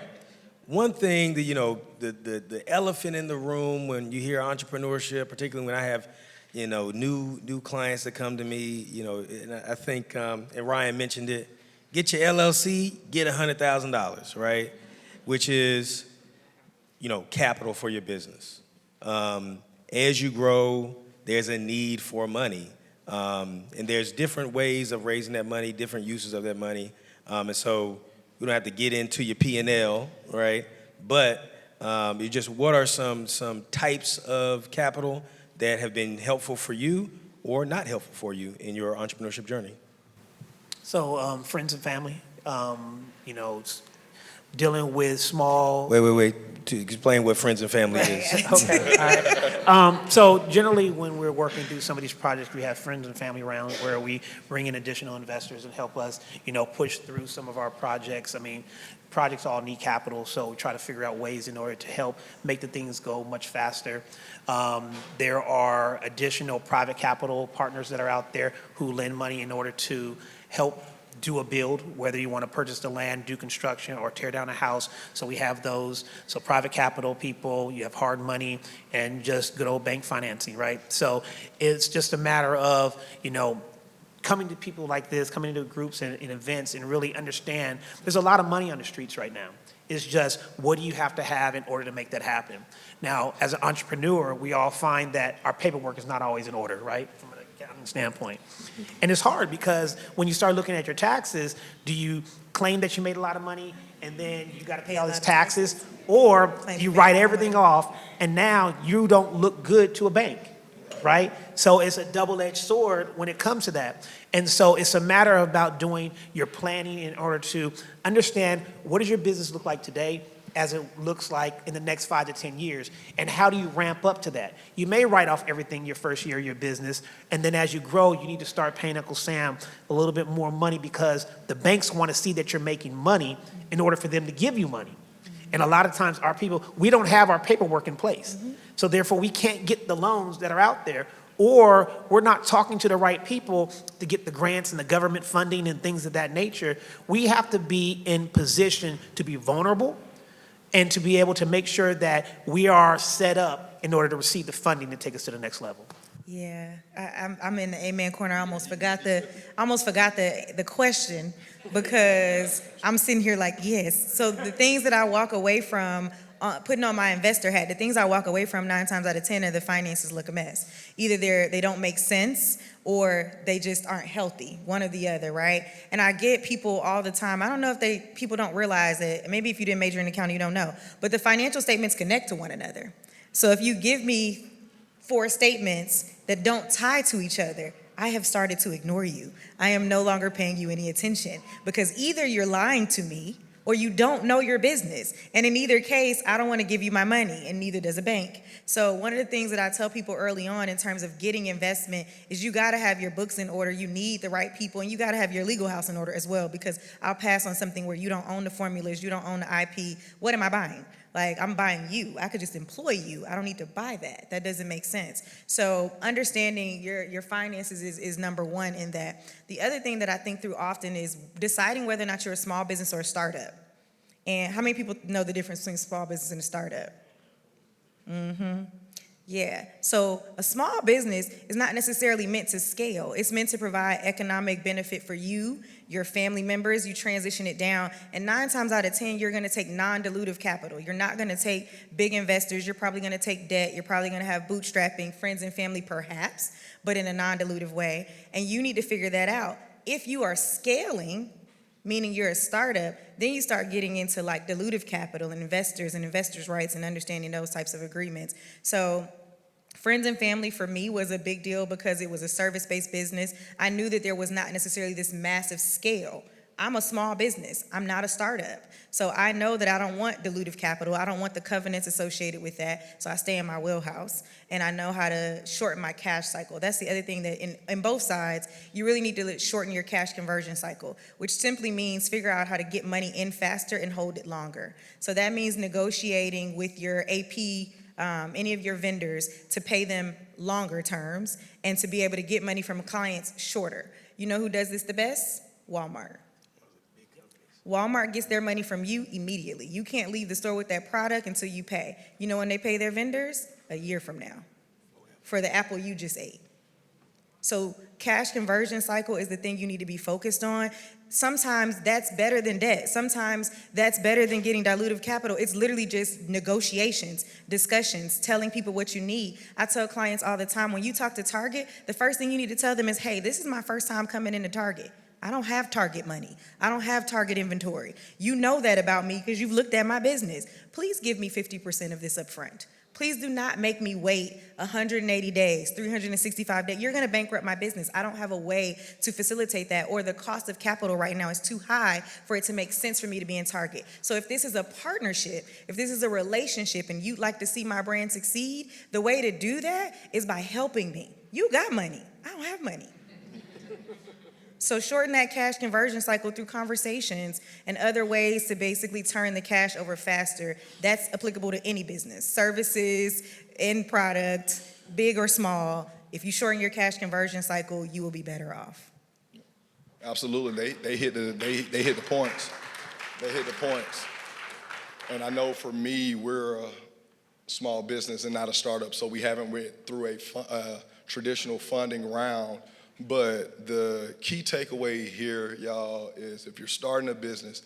One thing that, the elephant in the room when you hear entrepreneurship, particularly when I have, new clients that come to me, and I think, and Ryan mentioned it, get your LLC, get $100,000, right? Which is, capital for your business. As you grow, there's a need for money. And there's different ways of raising that money, different uses of that money. And so we don't have to get into your P&L, right? But what are some types of capital that have been helpful for you or not helpful for you in your entrepreneurship journey? So friends and family, dealing with small. Wait. To explain what friends and family is. Okay, all right. So generally when we're working through some of these projects, we have friends and family around where we bring in additional investors and help us, push through some of our projects. I mean, projects all need capital, so we try to figure out ways in order to help make the things go much faster. There are additional private capital partners that are out there who lend money in order to help do a build, whether you want to purchase the land, do construction, or tear down a house. So we have those. So private capital people, you have hard money, and just good old bank financing, right? So it's just a matter of, coming to people like this, coming into groups and events and really understand there's a lot of money on the streets right now. It's just, what do you have to have in order to make that happen? Now, as an entrepreneur, we all find that our paperwork is not always in order, right? From an accounting standpoint. And it's hard because when you start looking at your taxes, do you claim that you made a lot of money and then you got to pay all these taxes? Or you write everything off and now you don't look good to a bank, right? So it's a double-edged sword when it comes to that. And so it's a matter about doing your planning in order to understand what does your business look like today as it looks like in the next 5 to 10 years, and how do you ramp up to that? You may write off everything your first year of your business, and then as you grow, you need to start paying Uncle Sam a little bit more money because the banks want to see that you're making money in order for them to give you money. And a lot of times our people, we don't have our paperwork in place. So therefore we can't get the loans that are out there, or we're not talking to the right people to get the grants and the government funding and things of that nature. We have to be in position to be vulnerable and to be able to make sure that we are set up in order to receive the funding to take us to the next level. Yeah, I'm in the amen corner. I almost forgot the question because I'm sitting here like, yes. So the things that I walk away from, putting on my investor hat, the things I walk away from 9 times out of 10 are the finances look a mess. Either they don't make sense or they just aren't healthy, one or the other, right? And I get people all the time, I don't know if people don't realize it, maybe if you didn't major in accounting, you don't know, but the financial statements connect to one another. So if you give me 4 statements that don't tie to each other, I have started to ignore you. I am no longer paying you any attention because either you're lying to me or you don't know your business. And in either case, I don't want to give you my money, and neither does a bank. So one of the things that I tell people early on in terms of getting investment is you got to have your books in order. You need the right people, and you got to have your legal house in order as well, because I'll pass on something where you don't own the formulas, you don't own the IP. What am I buying? Like, I'm buying you. I could just employ you. I don't need to buy that. That doesn't make sense. So understanding your finances is number one in that. The other thing that I think through often is deciding whether or not you're a small business or a startup. And how many people know the difference between small business and a startup? Yeah, so a small business is not necessarily meant to scale. It's meant to provide economic benefit for you, your family members. You transition it down, and 9 times out of 10, you're going to take non-dilutive capital. You're not going to take big investors. You're probably going to take debt. You're probably going to have bootstrapping, friends and family perhaps, but in a non-dilutive way. And you need to figure that out. If you are scaling, meaning you're a startup, then you start getting into like dilutive capital and investors' rights and understanding those types of agreements. So friends and family for me was a big deal because it was a service-based business. I knew that there was not necessarily this massive scale. I'm a small business. I'm not a startup. So I know that I don't want dilutive capital. I don't want the covenants associated with that. So I stay in my wheelhouse. And I know how to shorten my cash cycle. That's the other thing that in both sides, you really need to shorten your cash conversion cycle, which simply means figure out how to get money in faster and hold it longer. So that means negotiating with your AP, any of your vendors to pay them longer terms and to be able to get money from clients shorter. You know who does this the best? Walmart. Walmart gets their money from you immediately. You can't leave the store with that product until you pay. You know when they pay their vendors? A year from now for the apple you just ate. So cash conversion cycle is the thing you need to be focused on. Sometimes that's better than debt. Sometimes that's better than getting dilutive capital. It's literally just negotiations, discussions, telling people what you need. I tell clients all the time, when you talk to Target, the first thing you need to tell them is, hey, this is my first time coming into Target. I don't have Target money. I don't have Target inventory. You know that about me because you've looked at my business. Please give me 50% of this up front. Please do not make me wait 180 days, 365 days. You're going to bankrupt my business. I don't have a way to facilitate that, or the cost of capital right now is too high for it to make sense for me to be in Target. So if this is a partnership, if this is a relationship and you'd like to see my brand succeed, the way to do that is by helping me. You got money. I don't have money. So shorten that cash conversion cycle through conversations and other ways to basically turn the cash over faster. That's applicable to any business, services, end product, big or small. If you shorten your cash conversion cycle, you will be better off. Absolutely, they hit the points. They hit the points. And I know for me, we're a small business and not a startup, so we haven't went through a traditional funding round. But the key takeaway here, y'all, is if you're starting a business,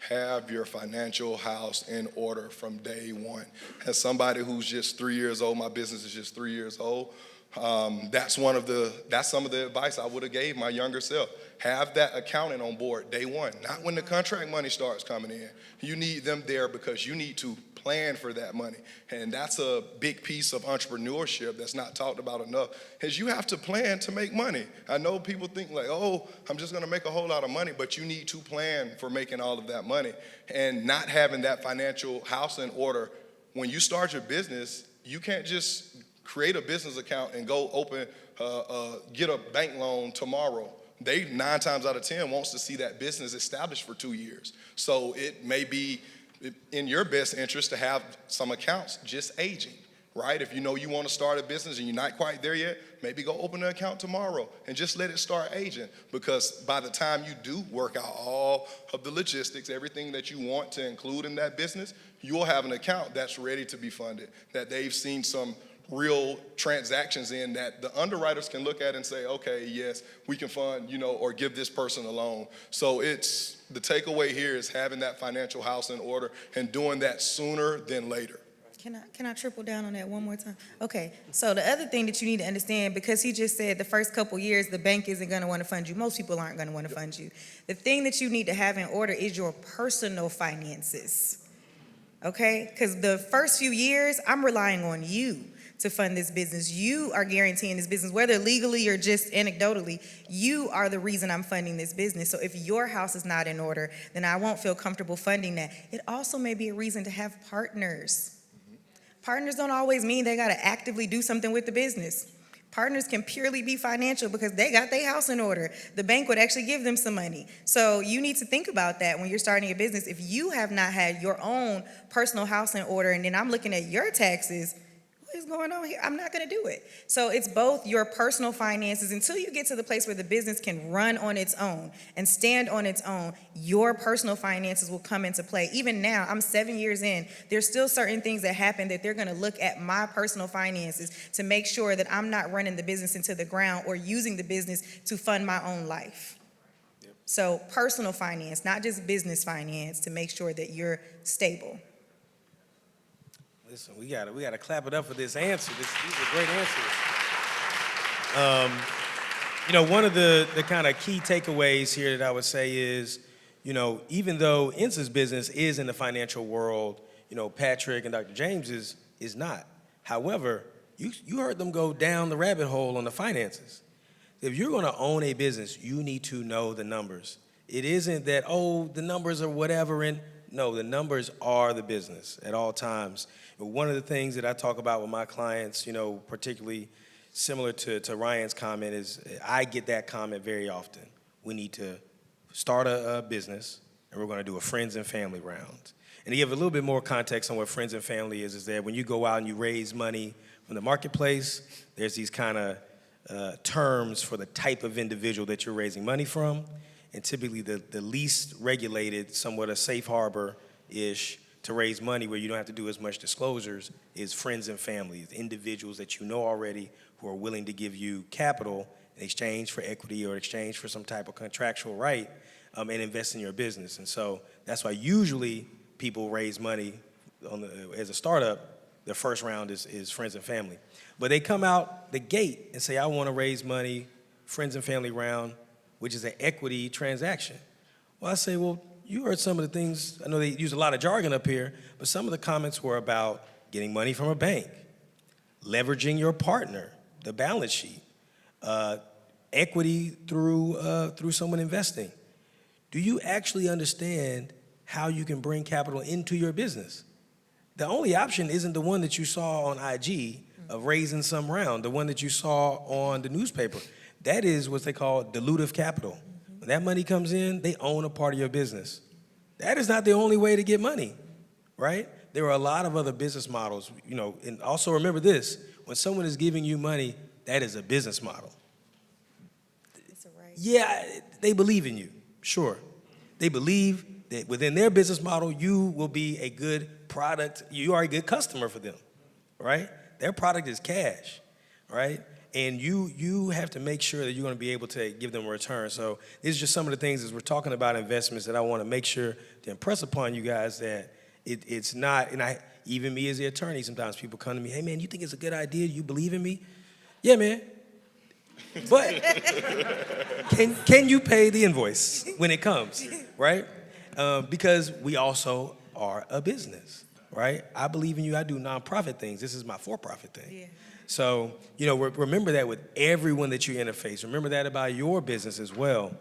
have your financial house in order from day one. As somebody who's just 3 years old, my business is just 3 years old, that's some of the advice I would have gave my younger self. Have that accountant on board day one, not when the contract money starts coming in. You need them there because you need to plan for that money. And that's a big piece of entrepreneurship that's not talked about enough, is you have to plan to make money. I know people think like, oh, I'm just gonna make a whole lot of money, but you need to plan for making all of that money. And not having that financial house in order, when you start your business, you can't just create a business account and go get a bank loan tomorrow. They 9 times out of 10 wants to see that business established for 2 years. So it may be in your best interest to have some accounts just aging, right? If you know you want to start a business and you're not quite there yet, maybe go open an account tomorrow and just let it start aging. Because by the time you do work out all of the logistics, everything that you want to include in that business, you'll have an account that's ready to be funded, that they've seen some real transactions in, that the underwriters can look at and say, okay, yes, we can fund, or give this person a loan. So the takeaway here is having that financial house in order and doing that sooner than later. Can I triple down on that one more time? Okay, so the other thing that you need to understand, because he just said the first couple years the bank isn't going to want to fund you. Most people aren't going to want to fund you. The thing that you need to have in order is your personal finances, okay? Because the first few years, I'm relying on you to fund this business. You are guaranteeing this business, whether legally or just anecdotally. You are the reason I'm funding this business. So if your house is not in order, then I won't feel comfortable funding that. It also may be a reason to have partners. Partners don't always mean they got to actively do something with the business. Partners can purely be financial because they got their house in order. The bank would actually give them some money. So you need to think about that when you're starting a business. If you have not had your own personal house in order, and then I'm looking at your taxes, what is going on here? I'm not going to do it. So it's both your personal finances. Until you get to the place where the business can run on its own and stand on its own, your personal finances will come into play. Even now, I'm 7 years in. There's still certain things that happen that they're going to look at my personal finances to make sure that I'm not running the business into the ground or using the business to fund my own life. So personal finance, not just business finance, to make sure that you're stable. Listen, we gotta clap it up for this answer. These are great answers. One of the kind of key takeaways here that I would say is, even though INSA's business is in the financial world, Patrick and Dr. James is not. However, you heard them go down the rabbit hole on the finances. If you're going to own a business, you need to know the numbers. It isn't that, the numbers are whatever, and no, the numbers are the business at all times. One of the things that I talk about with my clients, particularly similar to Ryan's comment, is I get that comment very often. We need to start a business, and we're going to do a friends and family round. And to give a little bit more context on what friends and family is that when you go out and you raise money from the marketplace, there's these kind of terms for the type of individual that you're raising money from. And typically the least regulated, somewhat a safe harbor-ish, to raise money where you don't have to do as much disclosures is friends and family, individuals that you know already who are willing to give you capital in exchange for equity or exchange for some type of contractual right and invest in your business. And so that's why usually people raise money as a startup. The first round is friends and family. But they come out the gate and say, I want to raise money, friends and family round, which is an equity transaction. Well, I say, well, you heard some of the things. I know they use a lot of jargon up here, but some of the comments were about getting money from a bank, leveraging your partner, the balance sheet, equity through someone investing. Do you actually understand how you can bring capital into your business? The only option isn't the one that you saw on IG of raising some round, the one that you saw on the newspaper. That is what they call dilutive capital. When that money comes in, they own a part of your business. That is not the only way to get money, right? There are a lot of other business models, and also remember this, when someone is giving you money, that is a business model. It's a right. Yeah, they believe in you, sure. They believe that within their business model, you will be a good product, you are a good customer for them, right? Their product is cash, right? And you have to make sure that you're going to be able to give them a return. So these are just some of the things as we're talking about investments that I want to make sure to impress upon you guys that it's not, and even me as the attorney, sometimes people come to me, hey man, you think it's a good idea? You believe in me? Yeah, man. But can you pay the invoice when it comes, right? Because we also are a business, right? I believe in you. I do nonprofit things. This is my for-profit thing. Yeah. So, remember that with everyone that you interface. Remember that about your business as well.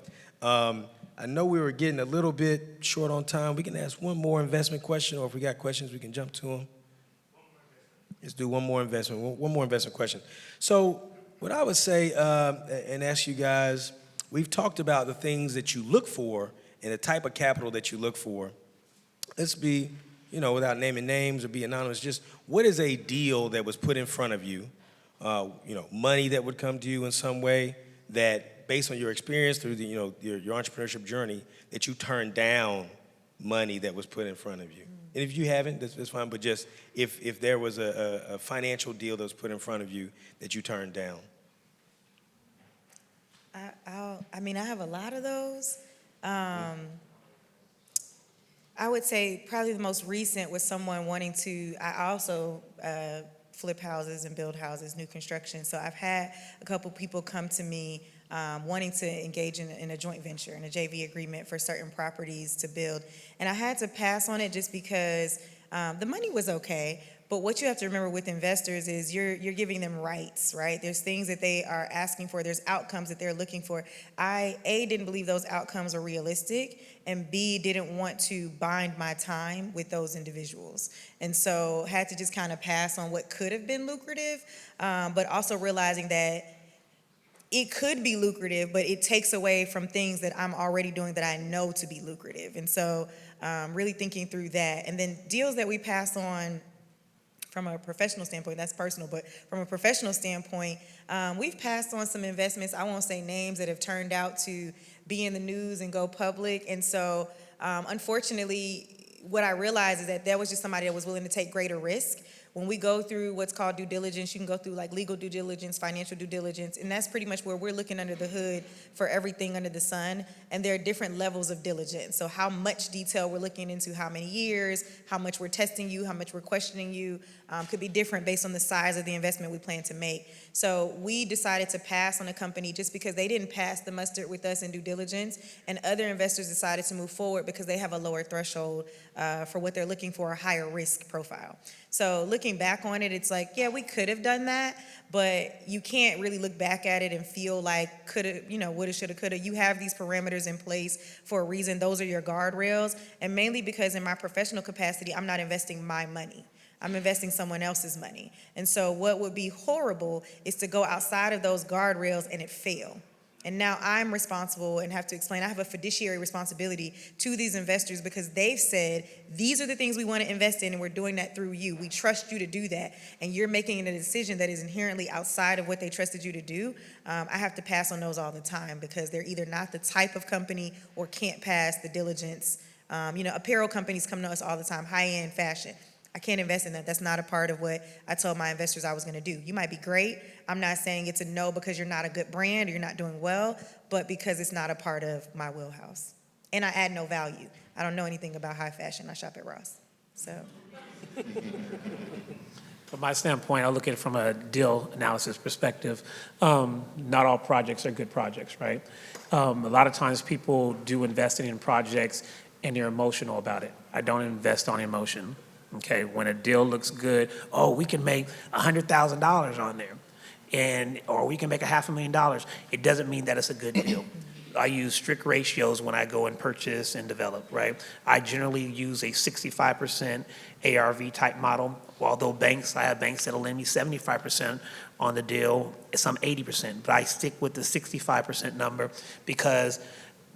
I know we were getting a little bit short on time. We can ask one more investment question, or if we got questions, we can jump to them. Let's do one more investment question. So what I would say and ask you guys, we've talked about the things that you look for and the type of capital that you look for. Let's be, without naming names or be anonymous, just what is a deal that was put in front of you, money that would come to you in some way that, based on your experience through the, your entrepreneurship journey, that you turned down money that was put in front of you. And if you haven't, that's fine, but just if there was a financial deal that was put in front of you that you turned down. I have a lot of those. I would say probably the most recent was someone wanting to, I also flip houses and build houses, new construction. So I've had a couple people come to me wanting to engage in a joint venture, in a JV agreement for certain properties to build. And I had to pass on it just because the money was okay. But what you have to remember with investors is you're giving them rights, right? There's things that they are asking for. There's outcomes that they're looking for. I, A, didn't believe those outcomes are realistic, and B, didn't want to bind my time with those individuals. And so had to just kind of pass on what could have been lucrative, but also realizing that it could be lucrative, but it takes away from things that I'm already doing that I know to be lucrative. And so really thinking through that. And then deals that we pass on from a professional standpoint, that's personal, but from a professional standpoint, we've passed on some investments, I won't say names, that have turned out to be in the news and go public. And so unfortunately, what I realized is that there was just somebody that was willing to take greater risk, when we go through what's called due diligence, you can go through like legal due diligence, financial due diligence, and that's pretty much where we're looking under the hood for everything under the sun. And there are different levels of diligence. So how much detail we're looking into, how many years, how much we're testing you, how much we're questioning you, could be different based on the size of the investment we plan to make. So we decided to pass on a company just because they didn't pass the mustard with us in due diligence, and other investors decided to move forward because they have a lower threshold for what they're looking for, a higher risk profile. So looking back on it, it's like, yeah, we could have done that, but you can't really look back at it and feel like coulda, woulda, shoulda, coulda. You have these parameters in place for a reason. Those are your guardrails, and mainly because in my professional capacity, I'm not investing my money. I'm investing someone else's money. And so what would be horrible is to go outside of those guardrails and it fail. And now I'm responsible and have to explain, I have a fiduciary responsibility to these investors because they've said, these are the things we want to invest in and we're doing that through you. We trust you to do that. And you're making a decision that is inherently outside of what they trusted you to do. I have to pass on those all the time because they're either not the type of company or can't pass the diligence. Apparel companies come to us all the time, high-end fashion. I can't invest in that. That's not a part of what I told my investors I was going to do. You might be great. I'm not saying it's a no because you're not a good brand or you're not doing well, but because it's not a part of my wheelhouse. And I add no value. I don't know anything about high fashion. I shop at Ross. So. From my standpoint, I look at it from a deal analysis perspective. Not all projects are good projects, right? A lot of times people do investing in projects and they're emotional about it. I don't invest on emotion. Okay, when a deal looks good, we can make $100,000 on there, or we can make $500,000. It doesn't mean that it's a good deal. I use strict ratios when I go and purchase and develop, right? I generally use a 65% ARV type model, although I have banks that'll lend me 75% on the deal, some 80%, but I stick with the 65% number because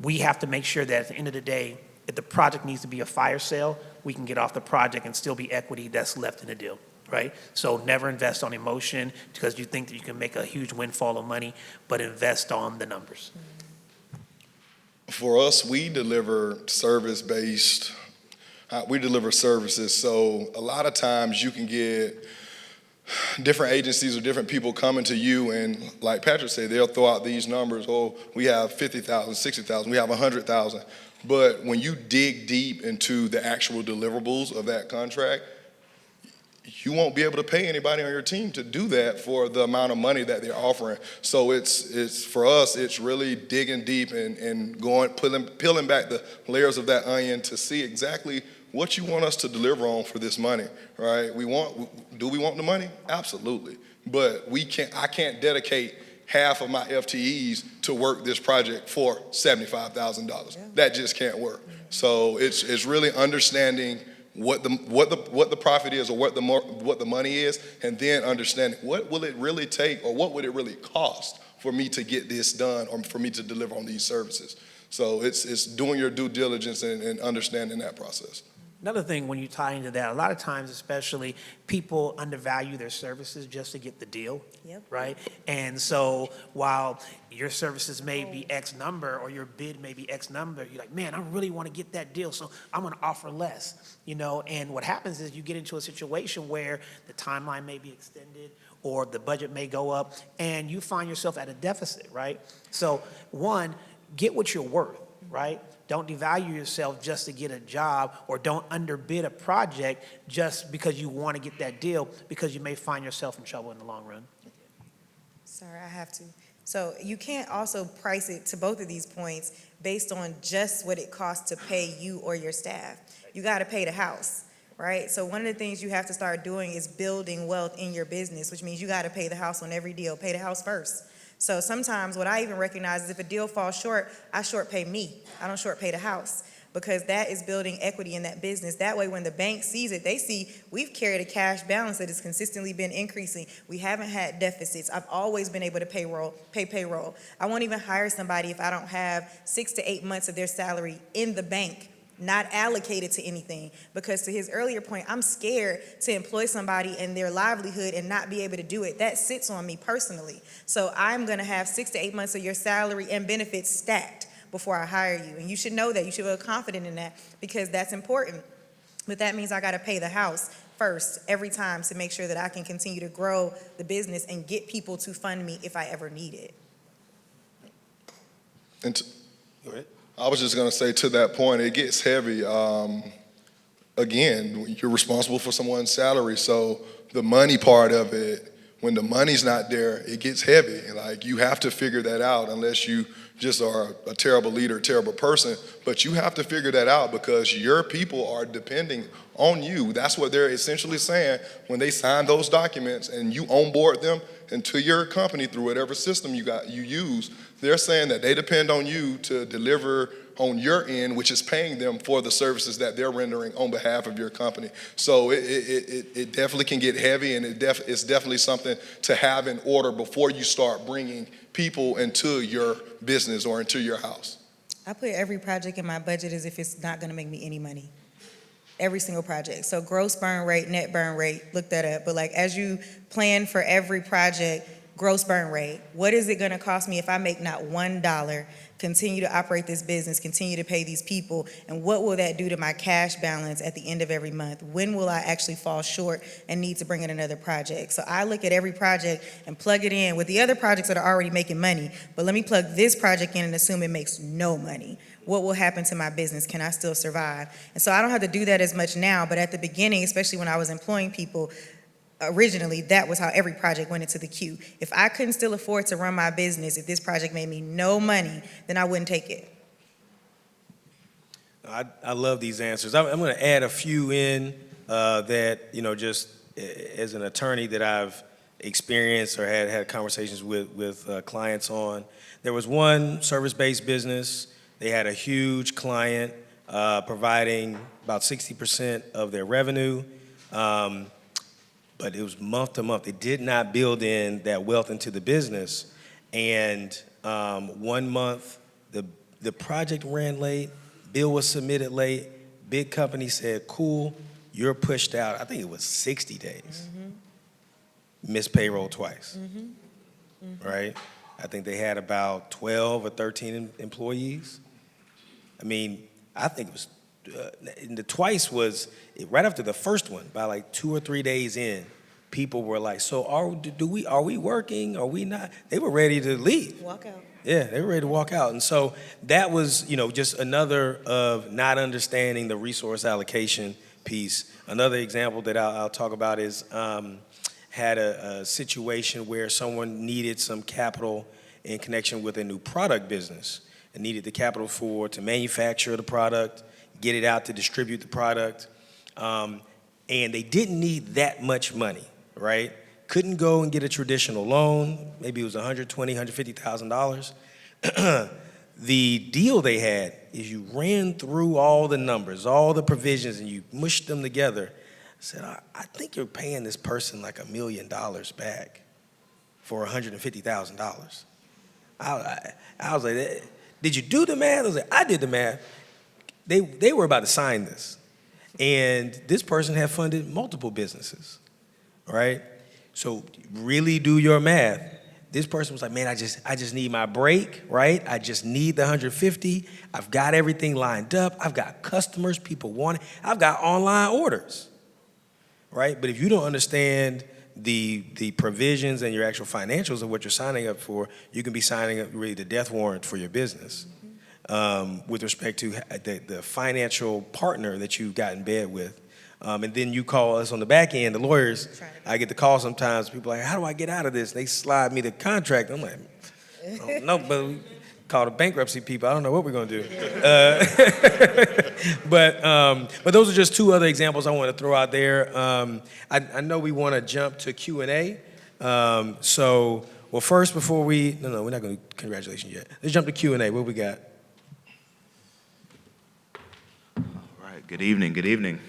we have to make sure that at the end of the day, if the project needs to be a fire sale, we can get off the project and still be equity that's left in the deal, right? So never invest on emotion because you think that you can make a huge windfall of money, but invest on the numbers. For us, we deliver service-based, we deliver services. So a lot of times you can get different agencies or different people coming to you, and like Patrick said, they'll throw out these numbers. We have 50,000, 60,000, we have 100,000. But when you dig deep into the actual deliverables of that contract, you won't be able to pay anybody on your team to do that for the amount of money that they're offering. So it's for us, it's really digging deep and peeling back the layers of that onion to see exactly what you want us to deliver on for this money, right? Do we want the money? Absolutely. But I can't dedicate half of my FTEs to work this project for $75,000. Yeah. That just can't work. So it's really understanding what the profit is or what the money is, and then understanding what will it really take or what would it really cost for me to get this done or for me to deliver on these services. So it's doing your due diligence and understanding that process. Another thing when you tie into that, a lot of times especially, people undervalue their services just to get the deal, right? And so while your services may be X number or your bid may be X number, you're like, man, I really want to get that deal, so I'm going to offer less, And what happens is you get into a situation where the timeline may be extended or the budget may go up and you find yourself at a deficit, right? So one, get what you're worth, right? Don't devalue yourself just to get a job, or don't underbid a project just because you want to get that deal, because you may find yourself in trouble in the long run. Sorry, I have to. So you can't also price it, to both of these points, based on just what it costs to pay you or your staff. You got to pay the house, right? So one of the things you have to start doing is building wealth in your business, which means you got to pay the house on every deal. Pay the house first. So sometimes what I even recognize is if a deal falls short, I short pay me. I don't short pay the house, because that is building equity in that business. That way, when the bank sees it, they see we've carried a cash balance that has consistently been increasing. We haven't had deficits. I've always been able to pay payroll. I won't even hire somebody if I don't have 6 to 8 months of their salary in the bank, not allocated to anything. Because to his earlier point, I'm scared to employ somebody in their livelihood and not be able to do it. That sits on me personally. So I'm gonna have 6 to 8 months of your salary and benefits stacked before I hire you. And you should know that. You should feel confident in that, because that's important. But that means I gotta pay the house first every time to make sure that I can continue to grow the business and get people to fund me if I ever need it. And Go ahead. I was just gonna say, to that point, it gets heavy. Again, you're responsible for someone's salary, so the money part of it, when the money's not there, it gets heavy. Like, you have to figure that out, unless you just are a terrible leader, a terrible person. But you have to figure that out, because your people are depending on you. That's what they're essentially saying when they sign those documents and you onboard them into your company through whatever system you use. They're saying that they depend on you to deliver on your end, which is paying them for the services that they're rendering on behalf of your company. So it definitely can get heavy, and it's definitely something to have in order before you start bringing people into your business or into your house. I put every project in my budget as if it's not gonna make me any money. Every single project. So gross burn rate, net burn rate, look that up. But like, as you plan for every project, gross burn rate, what is it gonna cost me if I make not $1, continue to operate this business, continue to pay these people, and what will that do to my cash balance at the end of every month? When will I actually fall short and need to bring in another project? So I look at every project and plug it in with the other projects that are already making money, but let me plug this project in and assume it makes no money. What will happen to my business? Can I still survive? And so I don't have to do that as much now, but at the beginning, especially when I was employing people, originally, that was how every project went into the queue. If I couldn't still afford to run my business, if this project made me no money, then I wouldn't take it. I love these answers. I'm going to add a few in that, just as an attorney that I've experienced or had conversations with clients on. There was one service-based business. They had a huge client providing about 60% of their revenue. But it was month to month. They did not build in that wealth into the business. And 1 month, the project ran late, bill was submitted late, big company said, cool, you're pushed out. I think it was 60 days. Missed payroll twice, right? I think they had about 12 or 13 employees. I mean, I think it was, and the twice was right after the first one, by like 2 or 3 days in, people were like, so are we working? Are we not? They were ready to leave. Walk out. Yeah, they were ready to walk out. And so that was, just another of not understanding the resource allocation piece. Another example that I'll talk about is had a situation where someone needed some capital in connection with a new product business and needed the capital to manufacture the product, get it out to distribute the product. And they didn't need that much money, right? Couldn't go and get a traditional loan. Maybe it was $120,000, $150,000. The deal they had is you ran through all the numbers, all the provisions, and you mushed them together. I said, I think you're paying this person like $1 million back for $150,000. I was like, did you do the math? I was like, I did the math. They were about to sign this. And this person had funded multiple businesses, right? So really do your math. This person was like, man, I just need my break, right? I just need the 150. I've got everything lined up. I've got customers, people want it. I've got online orders, right? But if you don't understand the provisions and your actual financials of what you're signing up for, you can be signing up really the death warrant for your business. With respect to the financial partner that you got in bed with. And then you call us on the back end, the lawyers. I get the call sometimes, people are like, how do I get out of this? They slide me the contract. I'm like, I don't know, but we call the bankruptcy people. I don't know what we're going to do. But those are just two other examples I want to throw out there. I know we want to jump to Q&A. Well, first, before we're not going to congratulations yet. Let's jump to Q&A. What we got? Good evening, good evening.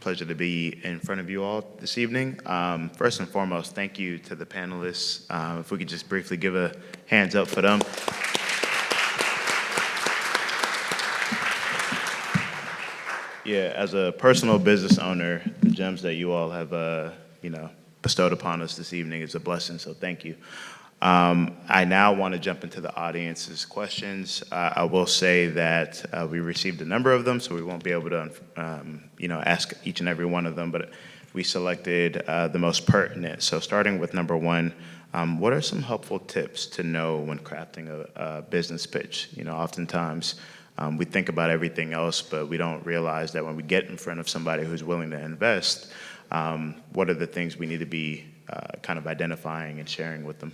Pleasure to be in front of you all this evening. First and foremost, thank you to the panelists. If we could just briefly give a hands up for them. Yeah, as a personal business owner, the gems that you all have, bestowed upon us this evening is a blessing, so thank you. I now want to jump into the audience's questions. I will say that we received a number of them, so we won't be able to, ask each and every one of them, but we selected the most pertinent. So starting with number one, what are some helpful tips to know when crafting a business pitch? Oftentimes we think about everything else, but we don't realize that when we get in front of somebody who's willing to invest, what are the things we need to be kind of identifying and sharing with them?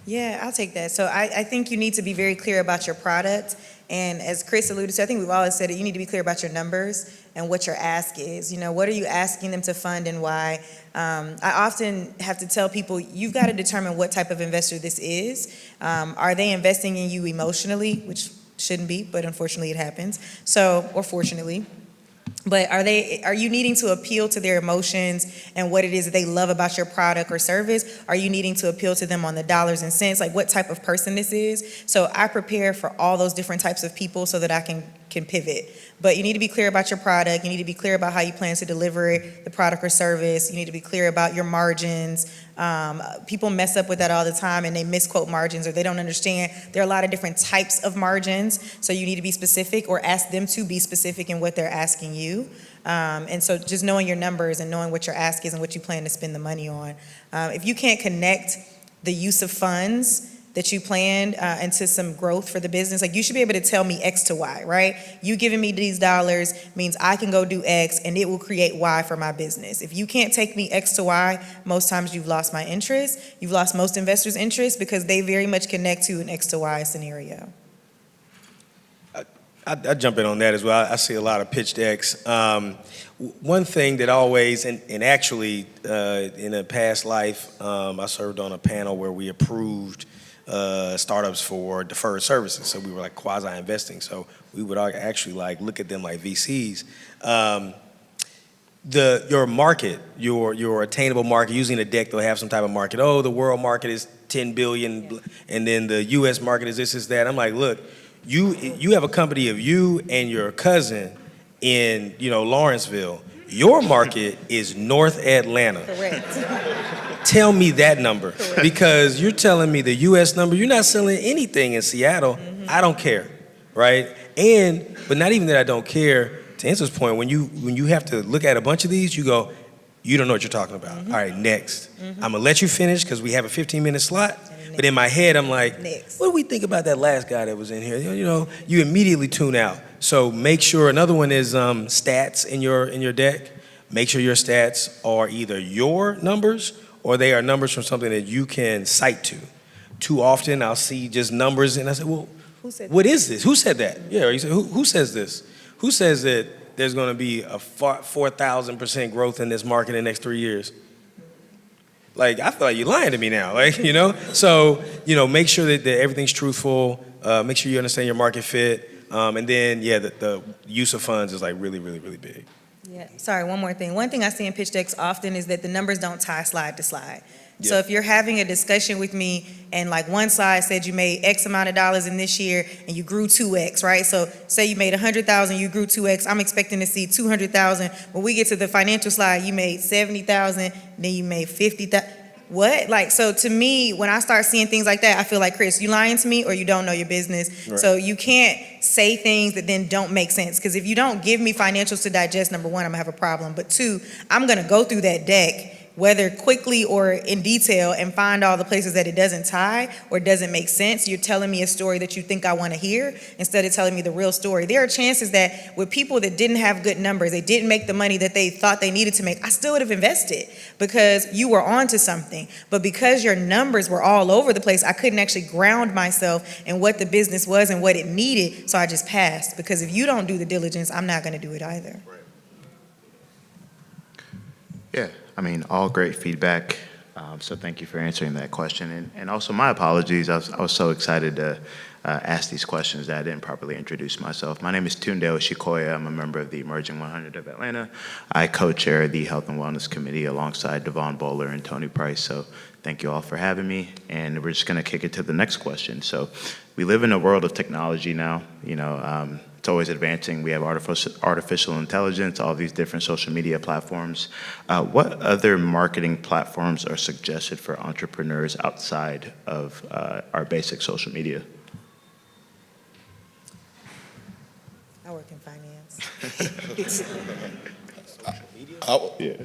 Yeah, I'll take that. So I think you need to be very clear about your product. And as Chris alluded to, I think we've always said it, you need to be clear about your numbers and what your ask is. What are you asking them to fund and why? I often have to tell people, you've got to determine what type of investor this is. Are they investing in you emotionally, which shouldn't be, but unfortunately it happens. Or fortunately. But are you needing to appeal to their emotions and what it is that they love about your product or service? Are you needing to appeal to them on the dollars and cents, like what type of person this is? So I prepare for all those different types of people so that I can pivot. But you need to be clear about your product. You need to be clear about how you plan to deliver it, the product or service. You need to be clear about your margins. People mess up with that all the time and they misquote margins or they don't understand. There are a lot of different types of margins. So you need to be specific or ask them to be specific in what they're asking you. And so just knowing your numbers and knowing what your ask is and what you plan to spend the money on. If you can't connect the use of funds that you planned into some growth for the business, like you should be able to tell me X to Y, right? You giving me these dollars means I can go do X and it will create Y for my business. If you can't take me X to Y, most times you've lost my interest. You've lost most investors' interest because they very much connect to an X to Y scenario. I jump in on that as well. I see a lot of pitch decks. One thing that always, and actually in a past life, I served on a panel where we approved startups for deferred services. So we were like quasi-investing. So we would actually like look at them like VCs. Your market, your attainable market, using a deck, they'll have some type of market. Oh, the world market is 10 billion, and then the US market is this, is that. I'm like, look, you have a company of you and your cousin in, Lawrenceville. Your market is North Atlanta. Correct. Tell me that number. Correct. Because you're telling me the US number, you're not selling anything in Seattle. Mm-hmm. I don't care, right? But not even that I don't care, to answer's point, when you have to look at a bunch of these, you go, you don't know what you're talking about. Mm-hmm. All right, next. Mm-hmm. I'm gonna let you finish because we have a 15-minute slot. But in my head, I'm like, what do we think about that last guy that was in here? You immediately tune out. So make sure, another one is stats in your deck. Make sure your stats are either your numbers or they are numbers from something that you can cite to. Too often I'll see just numbers and I say, well, what is this? Who said that? Yeah, you say, who says this? Who says that there's gonna be a 4,000% growth in this market in the next 3 years? Like, I thought you're lying to me now, So, make sure that everything's truthful, make sure you understand your market fit, and then, the use of funds is like really, really, really big. Yeah, sorry, one more thing. One thing I see in pitch decks often is that the numbers don't tie slide to slide. Yeah. So if you're having a discussion with me and like one slide said you made X amount of dollars in this year and you grew 2X, right? So say you made 100,000, you grew 2X, I'm expecting to see 200,000. When we get to the financial slide, you made 70,000, then you made 50,000. What? So to me, when I start seeing things like that, I feel like, Chris, you lying to me or you don't know your business. Right. So you can't say things that then don't make sense. Because if you don't give me financials to digest, number one, I'm gonna have a problem. But two, I'm gonna go through that deck, whether quickly or in detail, and find all the places that it doesn't tie or doesn't make sense. You're telling me a story that you think I want to hear instead of telling me the real story. There are chances that with people that didn't have good numbers, they didn't make the money that they thought they needed to make, I still would have invested because you were onto something. But because your numbers were all over the place, I couldn't actually ground myself in what the business was and what it needed, so I just passed. Because if you don't do the diligence, I'm not going to do it either. Yeah. All great feedback. So thank you for answering that question. And also my apologies. I was so excited to ask these questions that I didn't properly introduce myself. My name is Tunde Oshikoya. I'm a member of the Emerging 100 of Atlanta. I co-chair the Health and Wellness Committee alongside Devon Bowler and Tony Price. So thank you all for having me. And we're just going to kick it to the next question. So we live in a world of technology now. It's always advancing. We have artificial intelligence, all these different social media platforms. What other marketing platforms are suggested for entrepreneurs outside of our basic social media? I work in finance.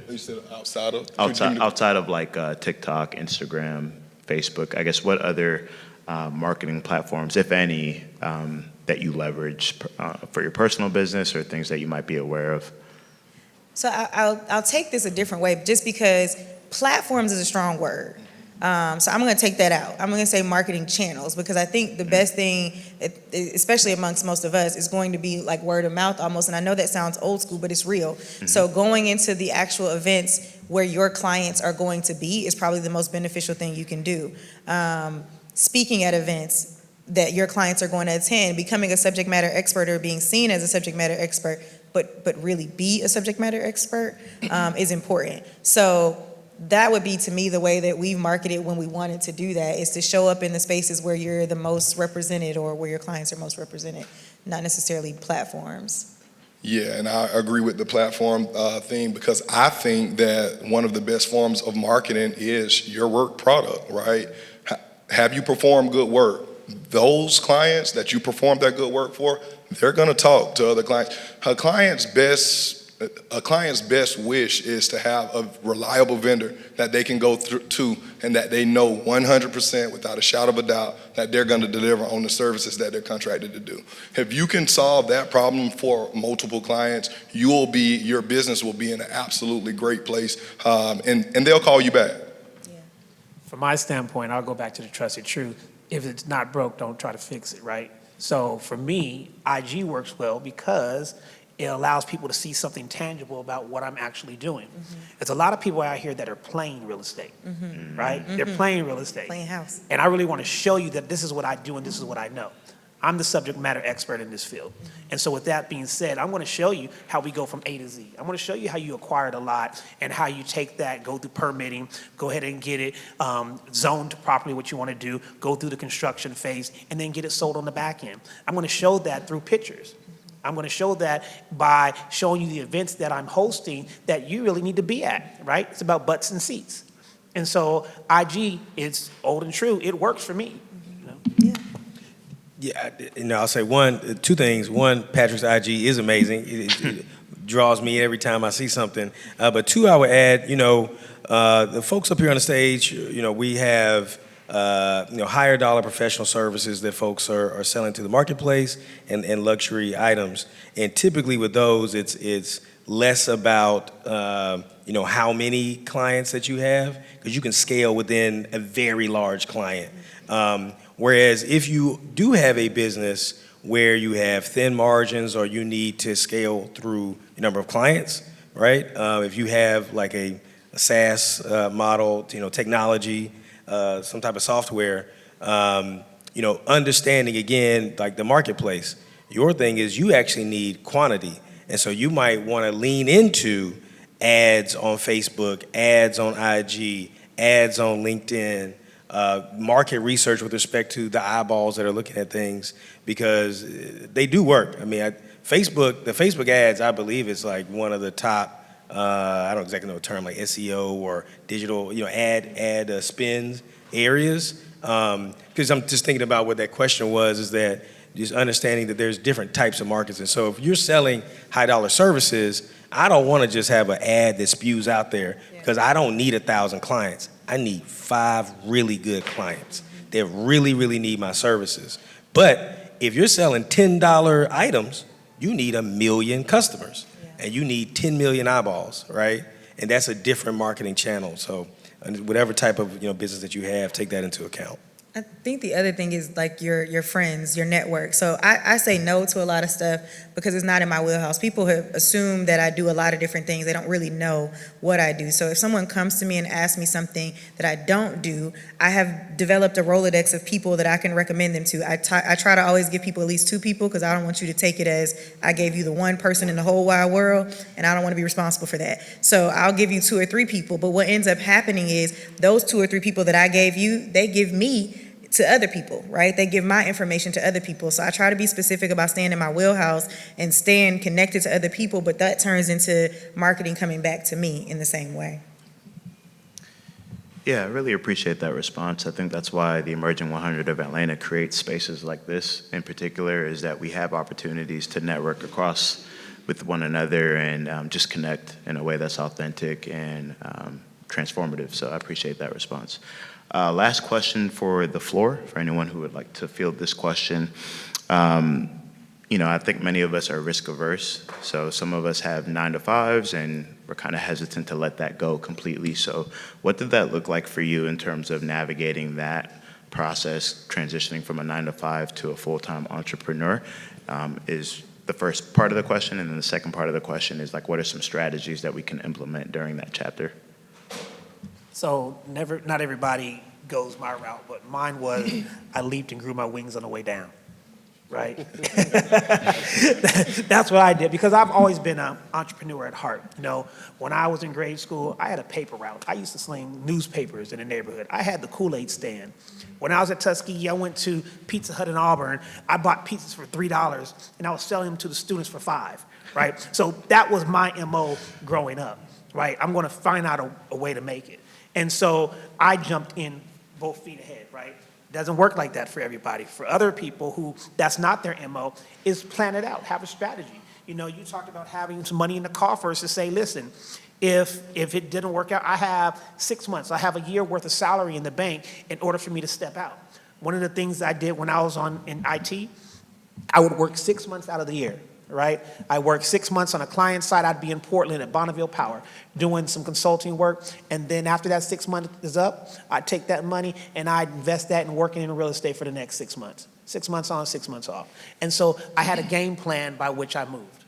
You said outside of? Outside of like TikTok, Instagram, Facebook, I guess what other marketing platforms, if any, that you leverage for your personal business or things that you might be aware of? So I'll take this a different way, just because platforms is a strong word. So I'm going to take that out. I'm going to say marketing channels, because I think the best thing, especially amongst most of us, is going to be like word of mouth almost. And I know that sounds old school, but it's real. So going into the actual events where your clients are going to be is probably the most beneficial thing you can do. Speaking at events that your clients are going to attend, becoming a subject matter expert or being seen as a subject matter expert, but really be a subject matter expert is important. So that would be, to me, the way that we've marketed when we wanted to do that, is to show up in the spaces where you're the most represented or where your clients are most represented, not necessarily platforms. Yeah, and I agree with the platform thing, because I think that one of the best forms of marketing is your work product, right? Have you performed good work? Those clients that you perform that good work for, they're going to talk to other clients. A client's best wish is to have a reliable vendor that they can go to, and that they know 100% without a shadow of a doubt that they're going to deliver on the services that they're contracted to do. If you can solve that problem for multiple clients, your business will be in an absolutely great place, and they'll call you back. From my standpoint, I'll go back to the trusted truth. If it's not broke, don't try to fix it, right? So for me, IG works well because it allows people to see something tangible about what I'm actually doing. There's a lot of people out here that are playing real estate, right? They're playing real estate. Playing house. And I really want to show you that this is what I do and this is what I know. I'm the subject matter expert in this field. And so with that being said, I'm going to show you how we go from A to Z. I'm going to show you how you acquired a lot and how you take that, go through permitting, go ahead and get it zoned properly, what you want to do, go through the construction phase, and then get it sold on the back end. I'm going to show that through pictures. I'm going to show that by showing you the events that I'm hosting that you really need to be at, right? It's about butts and seats. And so IG is old and true. It works for me. Yeah, I'll say two things. One, Patrick's IG is amazing. It draws me every time I see something. But two, I would add, the folks up here on the stage, we have, higher dollar professional services that folks are selling to the marketplace and luxury items. And typically with those, it's less about, how many clients that you have, because you can scale within a very large client. Whereas if you do have a business where you have thin margins or you need to scale through the number of clients, right? If you have like a SaaS model, technology, some type of software, understanding again, like the marketplace, your thing is you actually need quantity. And so you might want to lean into ads on Facebook, ads on IG, ads on LinkedIn, market research with respect to the eyeballs that are looking at things, because they do work. I mean, the Facebook ads, I believe, is like one of the top, I don't exactly know the term, like SEO or digital, ad spins areas. Because I'm just thinking about what that question was, is that just understanding that there's different types of markets. And so if you're selling high dollar services, I don't want to just have an ad that spews out there, because I don't need 1,000 clients. I need 5 really good clients that really, really need my services. But if you're selling $10 items, you need 1 million customers, and you need 10 million eyeballs, right? And that's a different marketing channel. So whatever type of business that you have, take that into account. I think the other thing is like your friends, your network. So I say no to a lot of stuff because it's not in my wheelhouse. People have assumed that I do a lot of different things. They don't really know what I do. So if someone comes to me and asks me something that I don't do, I have developed a Rolodex of people that I can recommend them to. I try to always give people at least 2 people, because I don't want you to take it as I gave you the one person in the whole wide world, and I don't want to be responsible for that. So I'll give you 2 or 3 people, but what ends up happening is those 2 or 3 people that I gave you, they give me to other people, right? They give my information to other people. So I try to be specific about staying in my wheelhouse and staying connected to other people, but that turns into marketing coming back to me in the same way. Yeah, I really appreciate that response. I think that's why the Emerging 100 of Atlanta creates spaces like this in particular, is that we have opportunities to network across with one another and just connect in a way that's authentic and transformative. So I appreciate that response. Last question for the floor, for anyone who would like to field this question. I think many of us are risk averse. So some of us have 9-to-5s and we're kind of hesitant to let that go completely. So what did that look like for you in terms of navigating that process, transitioning from a 9-to-5 to a full-time entrepreneur? Is the first part of the question. And then the second part of the question is like, what are some strategies that we can implement during that chapter? So not everybody goes my route, but mine was I leaped and grew my wings on the way down, right? That's what I did, because I've always been an entrepreneur at heart. When I was in grade school, I had a paper route. I used to sling newspapers in the neighborhood. I had the Kool-Aid stand. When I was at Tuskegee, I went to Pizza Hut in Auburn. I bought pizzas for $3, and I was selling them to the students for $5, right? So that was my MO growing up, right? I'm going to find out a way to make it. And so I jumped in both feet ahead, right? Doesn't work like that for everybody. For other people who that's not their MO, is plan it out, have a strategy. You talked about having some money in the coffers to say, listen, if it didn't work out, I have 6 months, I have a year worth of salary in the bank in order for me to step out. One of the things I did when I was in IT, I would work 6 months out of the year. Right? I worked 6 months on a client side. I'd be in Portland at Bonneville Power doing some consulting work. And then after that 6 months is up, I'd take that money and I'd invest that in working in real estate for the next 6 months. 6 months on, 6 months off. And so I had a game plan by which I moved.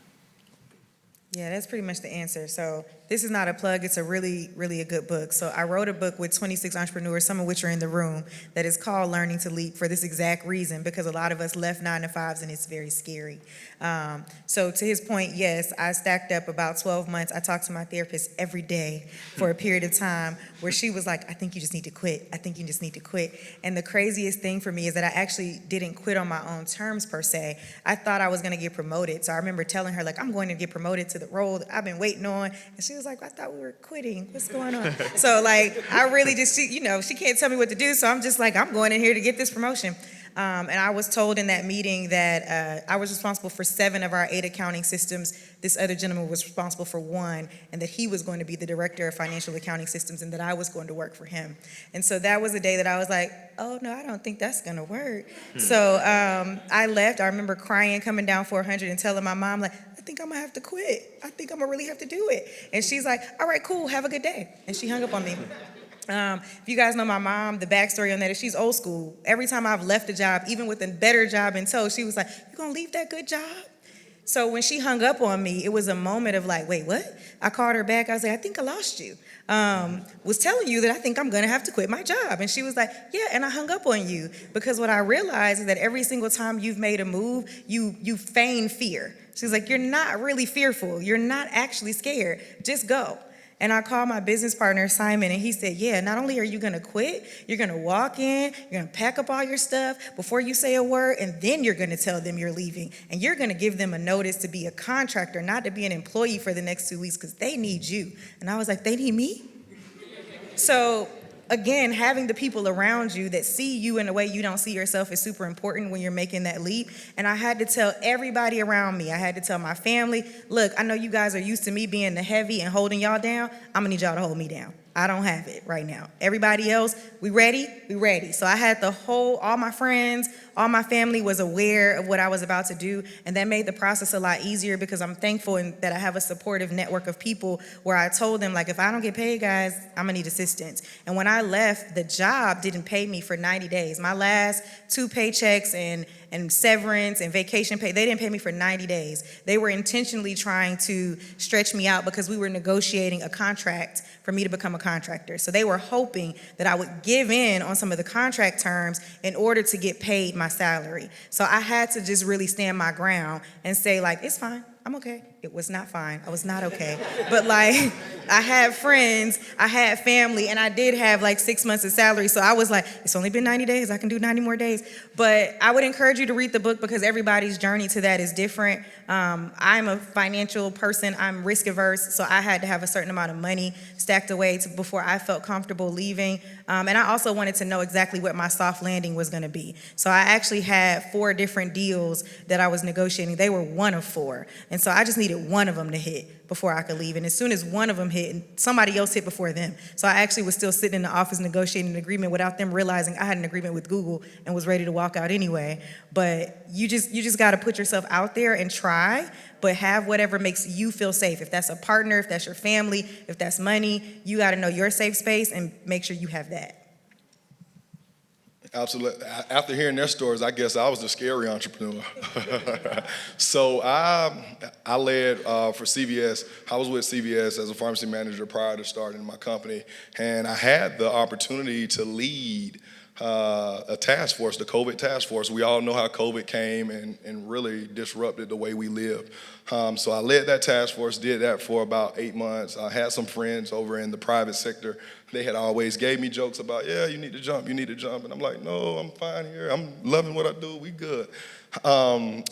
Yeah, that's pretty much the answer. So this is not a plug. It's a really, really a good book. So I wrote a book with 26 entrepreneurs, some of which are in the room, that is called Learning to Leap for this exact reason, because a lot of us left 9-to-5s and it's very scary. So to his point, yes, I stacked up about 12 months. I talked to my therapist every day for a period of time where she was like, I think you just need to quit. I think you just need to quit. And the craziest thing for me is that I actually didn't quit on my own terms per se. I thought I was going to get promoted. So I remember telling her, like, I'm going to get promoted to the role that I've been waiting on. And she was like, I thought we were quitting. What's going on? So like, I really just, she can't tell me what to do. So I'm just like, I'm going in here to get this promotion. And I was told in that meeting that I was responsible for 7 of our 8 accounting systems. This other gentleman was responsible for 1, and that he was going to be the director of financial accounting systems, and that I was going to work for him. And so that was the day that I was like, oh, no, I don't think that's going to work. So I left. I remember crying, coming down 400 and telling my mom, like, I think I'm going to have to quit. I think I'm going to really have to do it. And she's like, all right, cool, have a good day. And she hung up on me. If you guys know my mom, the backstory on that is she's old school. Every time I've left a job, even with a better job in tow, she was like, you gonna leave that good job? So when she hung up on me, it was a moment of like, wait, what? I called her back. I was like, I think I lost you. Was telling you that I think I'm gonna have to quit my job. And she was like, yeah, and I hung up on you. Because what I realized is that every single time you've made a move, you feign fear. She's like, you're not really fearful. You're not actually scared. Just go. And I called my business partner, Simon, and he said, yeah, not only are you going to quit, you're going to walk in, you're going to pack up all your stuff before you say a word, and then you're going to tell them you're leaving. And you're going to give them a notice to be a contractor, not to be an employee for the next 2 weeks, because they need you. And I was like, they need me? So again, having the people around you that see you in a way you don't see yourself is super important when you're making that leap. And I had to tell everybody around me. I had to tell my family, look, I know you guys are used to me being the heavy and holding y'all down. I'm gonna need y'all to hold me down. I don't have it right now. Everybody else, we ready? We ready. So I had all my friends, all my family was aware of what I was about to do, and that made the process a lot easier because I'm thankful that I have a supportive network of people where I told them, like, if I don't get paid, guys, I'm gonna need assistance. And when I left, the job didn't pay me for 90 days. My last 2 paychecks and severance and vacation pay, they didn't pay me for 90 days. They were intentionally trying to stretch me out because we were negotiating a contract for me to become a contractor. So they were hoping that I would give in on some of the contract terms in order to get paid my salary. So I had to just really stand my ground and say, like, it's fine. I'm okay. It was not fine. I was not okay. But like, I had friends, I had family, and I did have like 6 months of salary. So I was like, it's only been 90 days. I can do 90 more days. But I would encourage you to read the book because everybody's journey to that is different. I'm a financial person. I'm risk averse. So I had to have a certain amount of money stacked away before I felt comfortable leaving. And I also wanted to know exactly what my soft landing was going to be. So I actually had 4 different deals that I was negotiating. They were one of 4. And so I just needed one of them to hit before I could leave. And as soon as one of them hit, and somebody else hit before them. So I actually was still sitting in the office negotiating an agreement without them realizing I had an agreement with Google and was ready to walk out anyway. But you just got to put yourself out there and try, but have whatever makes you feel safe. If that's a partner, if that's your family, if that's money, you got to know your safe space and make sure you have that. Absolutely. After hearing their stories, I guess I was the scary entrepreneur. So I led for CVS. I was with CVS as a pharmacy manager prior to starting my company, and I had the opportunity to lead a task force, the COVID task force. We all know how COVID came and really disrupted the way we lived. So I led that task force, did that for about 8 months. I had some friends over in the private sector. They had always gave me jokes about, yeah, you need to jump. And I'm like, no, I'm fine here. I'm loving what I do. We good.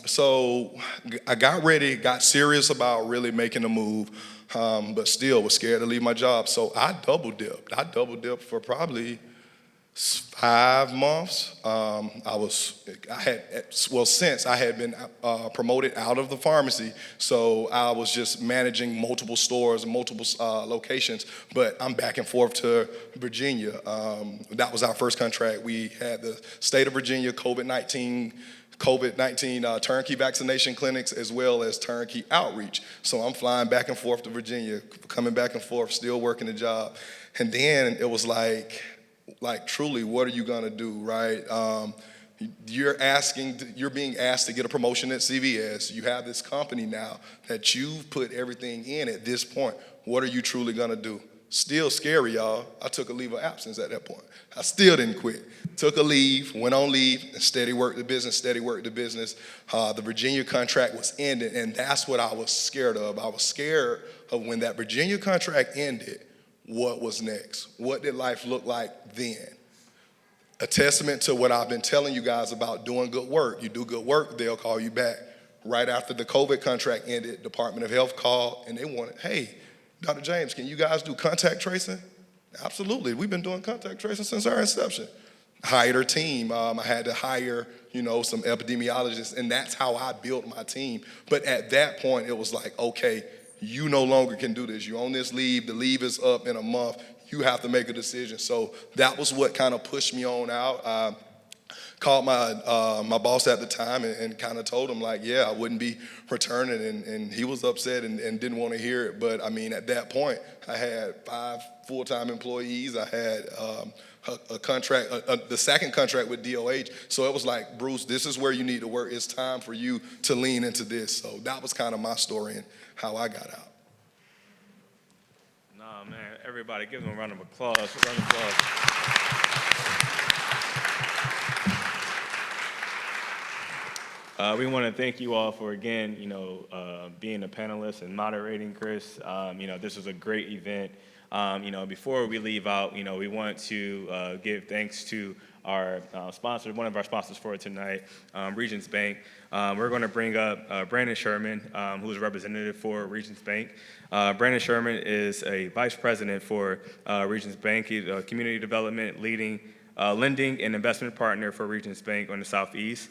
So I got ready, got serious about really making a move, but still was scared to leave my job. So I double dipped. I double dipped for probably 5 months. Since I had been promoted out of the pharmacy, so I was just managing multiple stores and multiple locations, but I'm back and forth to Virginia. That was our first contract. We had the state of Virginia COVID-19 turnkey vaccination clinics as well as turnkey outreach. So I'm flying back and forth to Virginia, coming back and forth, still working the job. And then it was like truly, what are you gonna do, right? You're being asked to get a promotion at CVS. You have this company now that you've put everything in at this point. What are you truly gonna do? Still scary, y'all. I took a leave of absence at that point. I still didn't quit. Took a leave, went on leave, and steady worked the business. The Virginia contract was ended, and that's what I was scared of. I was scared of when that Virginia contract ended, what was next? What did life look like then? A testament to what I've been telling you guys about doing good work. You do good work, they'll call you back. Right after the COVID contract ended, Department of Health called and they wanted, hey, Dr. James, can you guys do contact tracing? Absolutely, we've been doing contact tracing since our inception. Hired a team. I had to hire, some epidemiologists, and that's how I built my team. But at that point, it was like, okay, you no longer can do this. You're on this leave. The leave is up in a month. You have to make a decision. So that was what kind of pushed me on out. I called my boss at the time and kind of told him, like, yeah, I wouldn't be returning. And he was upset and didn't want to hear it. But, I mean, at that point, I had 5 full-time employees. I had a contract, the second contract with DOH. So it was like, Bruce, this is where you need to work. It's time for you to lean into this. So that was kind of my story and how I got out. Nah, man, everybody give them a round of applause. We want to thank you all for, again, being a panelist and moderating, Chris. This was a great event. Before we leave out, we want to give thanks to our sponsor, one of our sponsors for tonight, Regions Bank. We're going to bring up Brandon Sherman, who is a representative for Regions Bank. Brandon Sherman is a vice president for Regions Bank. He's a community development, lending and investment partner for Regions Bank on the Southeast.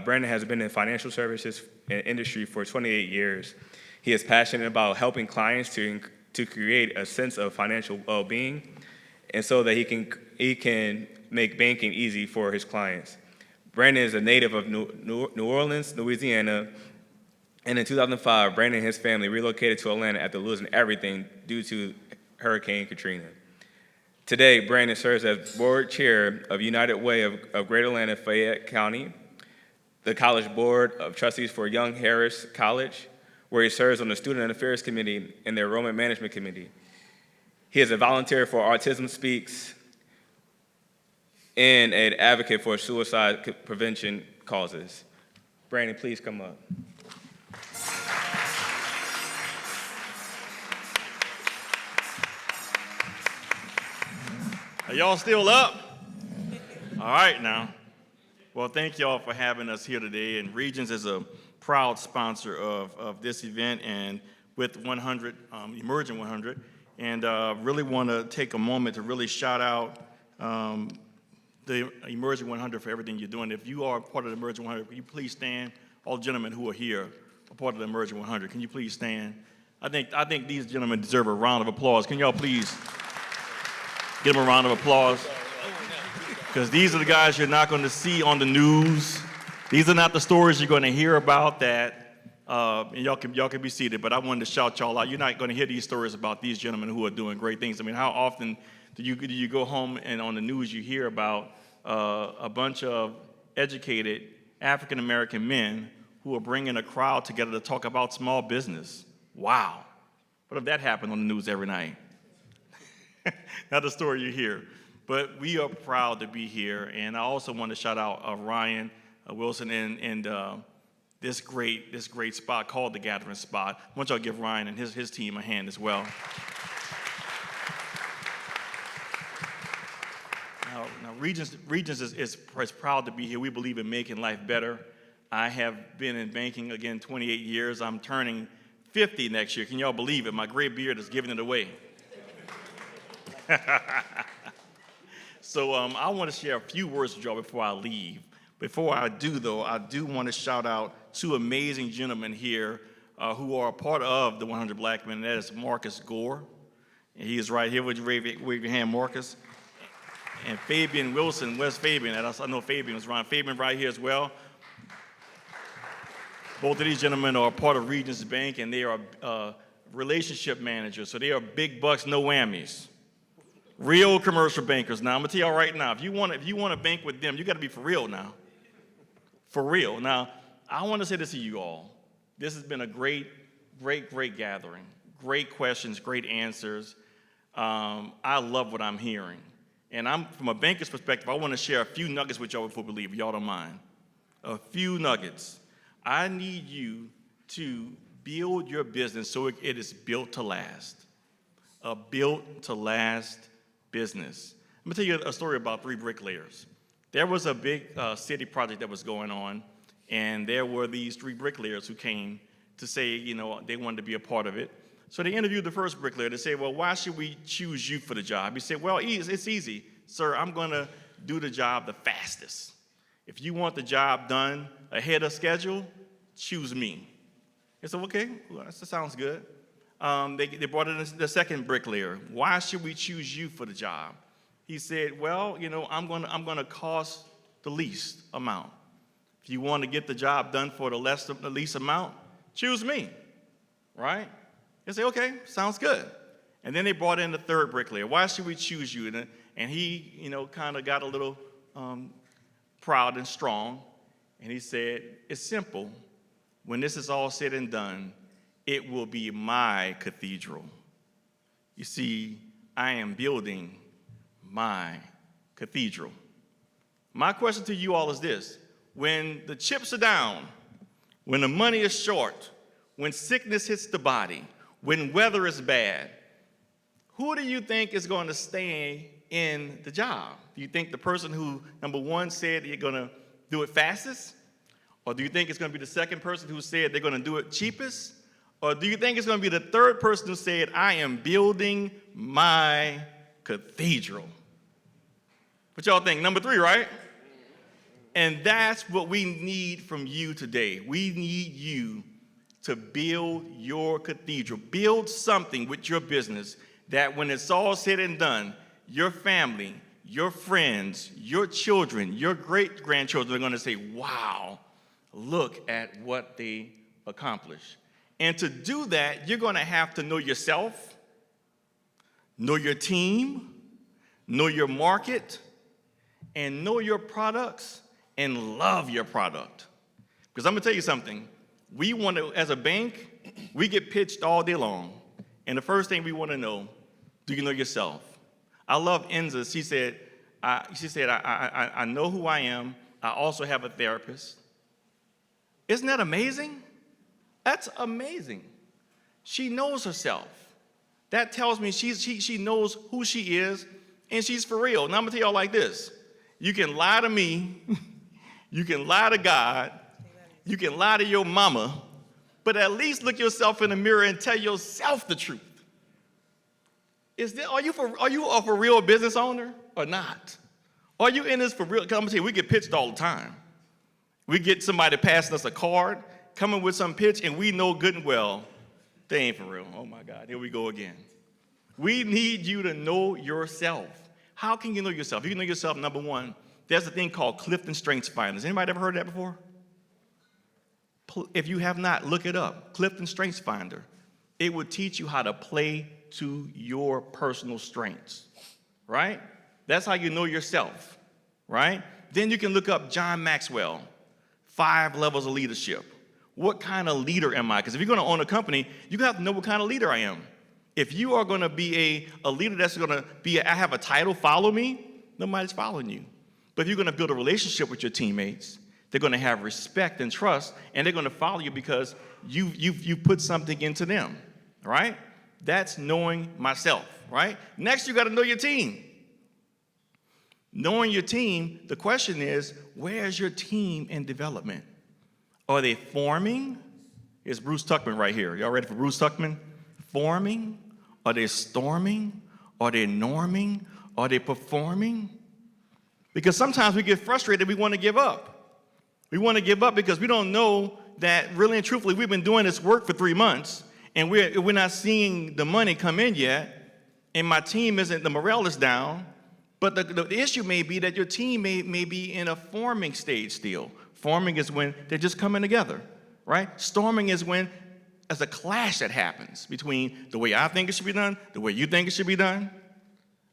Brandon has been in financial services industry for 28 years. He is passionate about helping clients to create a sense of financial well-being, and so that he can make banking easy for his clients. Brandon is a native of New Orleans, Louisiana, and in 2005, Brandon and his family relocated to Atlanta after losing everything due to Hurricane Katrina. Today, Brandon serves as board chair of United Way of Greater Atlanta, Fayette County, the College Board of Trustees for Young Harris College, where he serves on the Student Affairs Committee and the Enrollment Management Committee. He is a volunteer for Autism Speaks and an advocate for suicide prevention causes. Brandon, please come up. Are y'all still up? All right now. Well, thank y'all for having us here today. And Regions is a proud sponsor of this event and with 100, Emerging 100. And really want to take a moment to really shout out the Emerging 100 for everything you're doing. If you are part of the Emerging 100, can you please stand? All gentlemen who are here are part of the Emerging 100. Can you please stand? I think these gentlemen deserve a round of applause. Can y'all please give them a round of applause? Because these are the guys you're not going to see on the news. These are not the stories you're going to hear about that. And y'all can be seated, but I wanted to shout y'all out. You're not going to hear these stories about these gentlemen who are doing great things. I mean, how often do you go home and on the news you hear about a bunch of educated African-American men who are bringing a crowd together to talk about small business? Wow. What if that happened on the news every night? Not the story you hear. But we are proud to be here, and I also want to shout out Ryan Wilson and this great spot called the Gathering Spot. I want y'all to give Ryan and his team a hand as well. Now Regions is proud to be here. We believe in making life better. I have been in banking again 28 years. I'm turning 50 next year. Can y'all believe it? My gray beard is giving it away. So I want to share a few words with y'all before I leave. Before I do, though, I do want to shout out two amazing gentlemen here who are a part of the 100 Black Men, and that is Marcus Gore. And he is right here. Would you wave your hand, Marcus? And Fabian Wilson. Where's Fabian? I know Fabian was around. Fabian right here as well. Both of these gentlemen are part of Regions Bank, and they are relationship managers. So they are big bucks, no whammies. Real commercial bankers. Now, I'm going to tell y'all right now, if you want to bank with them, you got to be for real now. For real. Now, I want to say this to you all. This has been a great gathering. Great questions, great answers. I love what I'm hearing. And from a banker's perspective, I want to share a few nuggets with y'all before we leave, if y'all don't mind. A few nuggets. I need you to build your business so it is built to last. A built to last business. I'm going to tell you a story about 3 bricklayers. There was a big city project that was going on, and there were these 3 bricklayers who came to say, they wanted to be a part of it. So they interviewed the first bricklayer. They said, well, why should we choose you for the job? He said, well, it's easy. Sir, I'm going to do the job the fastest. If you want the job done ahead of schedule, choose me. He said, okay, well, that sounds good. They brought in the second bricklayer. Why should we choose you for the job? He said, well, I'm going to cost the least amount. If you want to get the job done for the least amount, choose me, right? They say, okay, sounds good. And then they brought in the third bricklayer. Why should we choose you? And he, kind of got a little proud and strong. And he said, it's simple. When this is all said and done, it will be my cathedral. You see, I am building my cathedral. My question to you all is this. When the chips are down, when the money is short, when sickness hits the body, when weather is bad, who do you think is going to stay in the job? Do you think the person who, number one, said you're going to do it fastest? Or do you think it's going to be the second person who said they're going to do it cheapest? Or do you think it's going to be the third person who said, I am building my cathedral? What y'all think? Number 3, right? And that's what we need from you today. We need you to build your cathedral. Build something with your business that when it's all said and done, your family, your friends, your children, your great-grandchildren are going to say, wow, look at what they accomplished. And to do that, you're going to have to know yourself, know your team, know your market, and know your products, and love your product. Because I'm going to tell you something. We want to, as a bank, we get pitched all day long. And the first thing we want to know, do you know yourself? I love Enza. She said, I know who I am. I also have a therapist. Isn't that amazing? That's amazing. She knows herself. That tells me she knows who she is and she's for real. Now I'm gonna tell y'all like this. You can lie to me, you can lie to God, you can lie to your mama, but at least look yourself in the mirror and tell yourself the truth. Are you a for real business owner or not? Are you in this for real? 'Cause I'm gonna tell you, we get pitched all the time. We get somebody passing us a card, coming with some pitch, and we know good and well, they ain't for real. Oh my God, here we go again. We need you to know yourself. How can you know yourself? You can know yourself, number one, there's a thing called Clifton Strengths Finders. Anybody ever heard of that before? If you have not, look it up. Clifton Strengths Finder. It will teach you how to play to your personal strengths, right? That's how you know yourself, right? Then you can look up John Maxwell, 5 levels of leadership. What kind of leader am I? Because if you're going to own a company, you have to know what kind of leader I am. If you are going to be a leader that's going to be, I have a title, follow me, nobody's following you. But if you're going to build a relationship with your teammates, they're going to have respect and trust, and they're going to follow you because you put something into them, right? That's knowing myself, right? Next, you got to know your team. Knowing your team, the question is, where's your team in development? Are they forming? It's Bruce Tuckman right here. Y'all ready for Bruce Tuckman? Forming? Are they storming? Are they norming? Are they performing? Because sometimes we get frustrated, we want to give up. We want to give up because we don't know that really and truthfully we've been doing this work for 3 months and we're not seeing the money come in yet, and my team isn't, the morale is down. But the issue may be that your team may be in a forming stage still. Forming is when they're just coming together, right? Storming is when there's a clash that happens between the way I think it should be done, the way you think it should be done,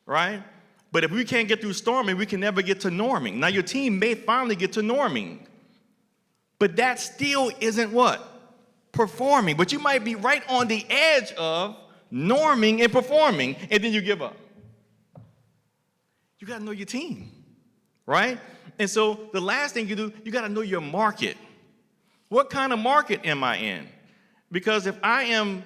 right? But if we can't get through storming, we can never get to norming. Now, your team may finally get to norming, but that still isn't what? Performing. But you might be right on the edge of norming and performing, and then you give up. You got to know your team, right? And so the last thing you do, you got to know your market. What kind of market am I in? Because if I'm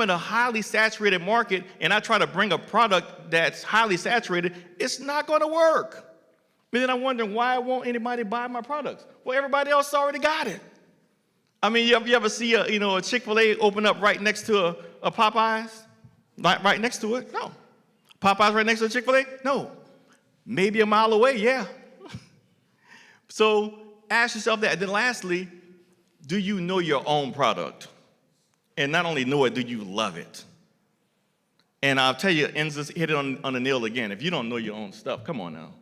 in a highly saturated market and I try to bring a product that's highly saturated, it's not going to work. And then I'm wondering, why won't anybody buy my products? Well, everybody else already got it. I mean, you ever see a Chick-fil-A open up right next to a Popeyes? Right next to it? No. Popeyes right next to a Chick-fil-A? No. Maybe a mile away, yeah. So ask yourself that. And then lastly, do you know your own product? And not only know it, do you love it? And I'll tell you, Enza's hit it on the nail again. If you don't know your own stuff, come on now.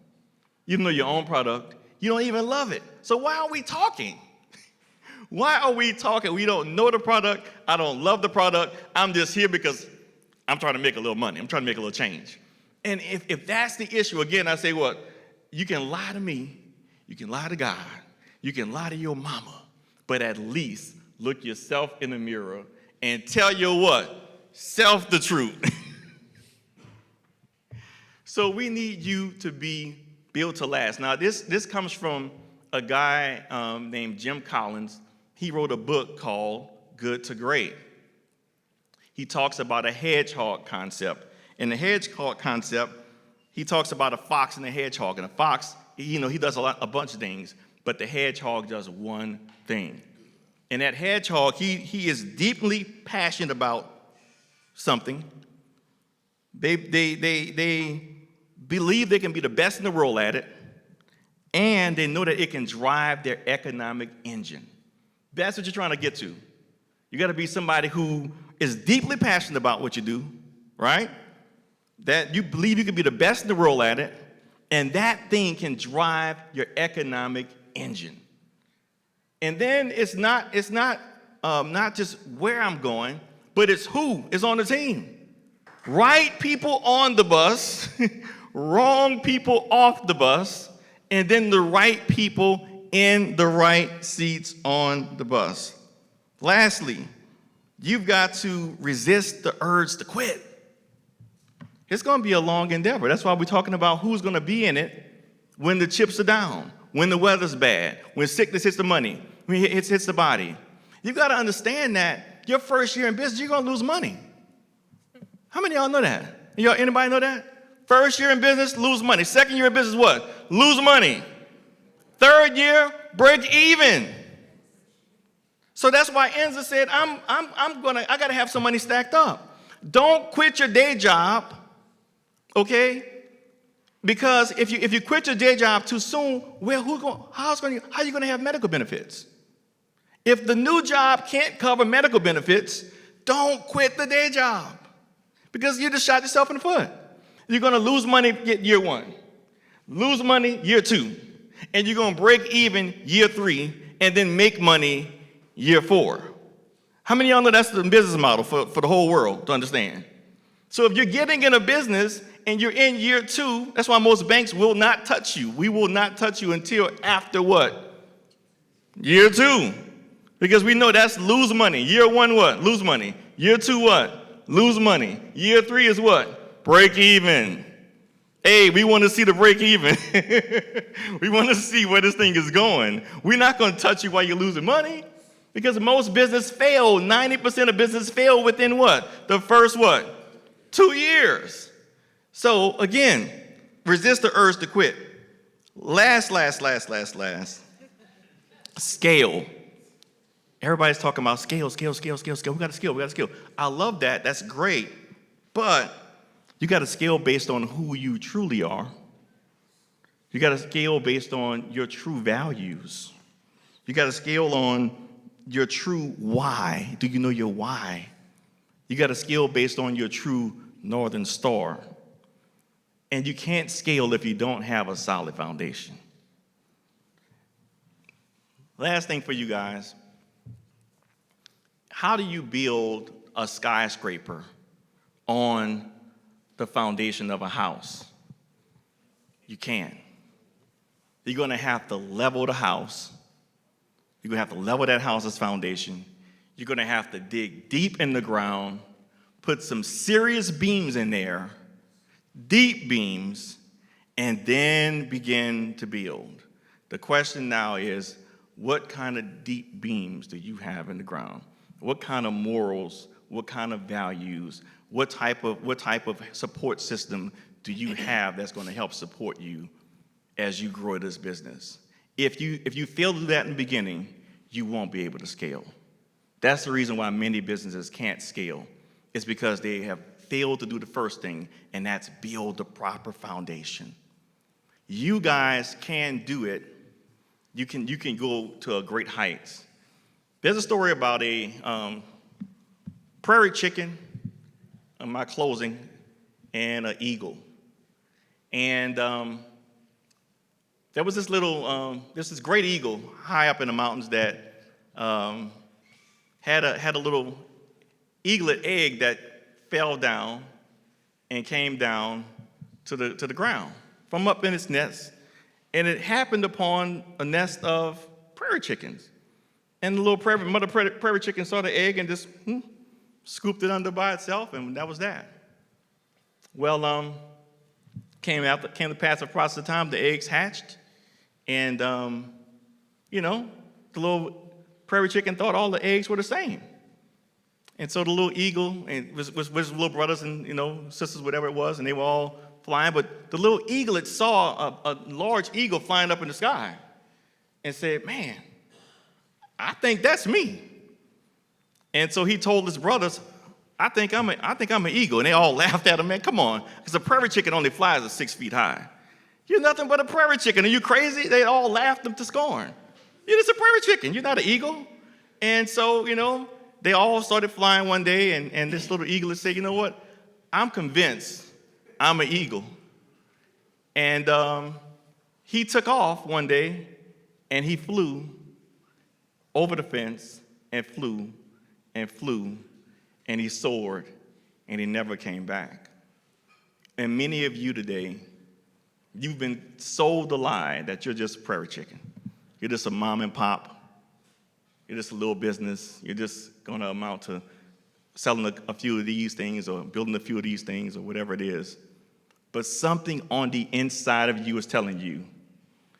You know your own product, you don't even love it. So why are we talking? Why are we talking? We don't know the product. I don't love the product. I'm just here because I'm trying to make a little money. I'm trying to make a little change. And if that's the issue, again, I say what? You can lie to me. You can lie to God. You can lie to your mama. But at least look yourself in the mirror and tell your what? Self the truth. So we need you to be built to last. Now, this comes from a guy named Jim Collins. He wrote a book called Good to Great. He talks about a hedgehog concept. In the hedgehog concept, he talks about a fox and a hedgehog. And a fox, he does a bunch of things, but the hedgehog does one thing. And that hedgehog, he is deeply passionate about something. They believe they can be the best in the world at it, and they know that it can drive their economic engine. That's what you're trying to get to. You got to be somebody who is deeply passionate about what you do, right? That you believe you can be the best in the world at it, and that thing can drive your economic engine. And then it's not just where I'm going, but it's who is on the team. Right people on the bus, wrong people off the bus, and then the right people in the right seats on the bus. Lastly, you've got to resist the urge to quit. It's going to be a long endeavor. That's why we're talking about who's going to be in it when the chips are down, when the weather's bad, when sickness hits the money, when it hits the body. You've got to understand that your first year in business, you're going to lose money. How many of y'all know that? Anybody know that? First year in business, lose money. Second year in business, what? Lose money. Third year, break even. So that's why Enza said, I gotta have some money stacked up. Don't quit your day job, okay? Because if you quit your day job too soon, well, how are you gonna have medical benefits? If the new job can't cover medical benefits, don't quit the day job. Because you just shot yourself in the foot. You're gonna lose money year 1, lose money year 2, and you're gonna break even year 3, and then make money year 4. How many of y'all know that's the business model for the whole world to understand? So if you're getting in a business and you're in year 2, that's why most banks will not touch you. We will not touch you until after what? Year 2. Because we know that's lose money. Year 1 what? Lose money. Year 2 what? Lose money. Year 3 is what? Break even. Hey, we want to see the break even. We want to see where this thing is going. We're not going to touch you while you're losing money. Because most business fail, 90% of business fail within what? The first what? 2 years. So again, resist the urge to quit. Last. Scale. Everybody's talking about scale. We got to scale. I love that. That's great. But you got to scale based on who you truly are. You got to scale based on your true values. You got to scale on your true why. Do you know your why? You got to scale based on your true Northern Star. And you can't scale if you don't have a solid foundation. Last thing for you guys. How do you build a skyscraper on the foundation of a house? You can't. You're going to have to level the house. You're going to have to level that house's foundation. You're going to have to dig deep in the ground, put some serious beams in there, deep beams, and then begin to build. The question now is, what kind of deep beams do you have in the ground? What kind of morals, what kind of values, what type of support system do you have that's going to help support you as you grow this business? If you fail to do that in the beginning, you won't be able to scale. That's the reason why many businesses can't scale. It's because they have failed to do the first thing, and that's build the proper foundation. You guys can do it. You can go to a great heights. There's a story about a prairie chicken, in my closing, and an eagle. And there was this this great eagle high up in the mountains that had a little eaglet egg that fell down and came down to the ground from up in its nest. And it happened upon a nest of prairie chickens. And the little mother prairie chicken saw the egg and just scooped it under by itself, and that was that. Well, came to pass the process of time, the eggs hatched, and the little prairie chicken thought all the eggs were the same. And so the little eagle and was little brothers and sisters, whatever it was, and they were all flying. But the little eaglet saw a large eagle flying up in the sky, and said, "Man, I think that's me." And so he told his brothers, I think I'm an eagle. And they all laughed at him, man, come on. Because a prairie chicken only flies at 6 feet high. You're nothing but a prairie chicken. Are you crazy? They all laughed him to scorn. You're just a prairie chicken. You're not an eagle. And so, they all started flying one day, and this little eaglet said, you know what? I'm convinced I'm an eagle. And he took off one day, and he flew over the fence and flew, and he soared, and he never came back. And many of you today, you've been sold the lie that you're just a prairie chicken. You're just a mom and pop. You're just a little business. You're just going to amount to selling a few of these things or building a few of these things or whatever it is. But something on the inside of you is telling you,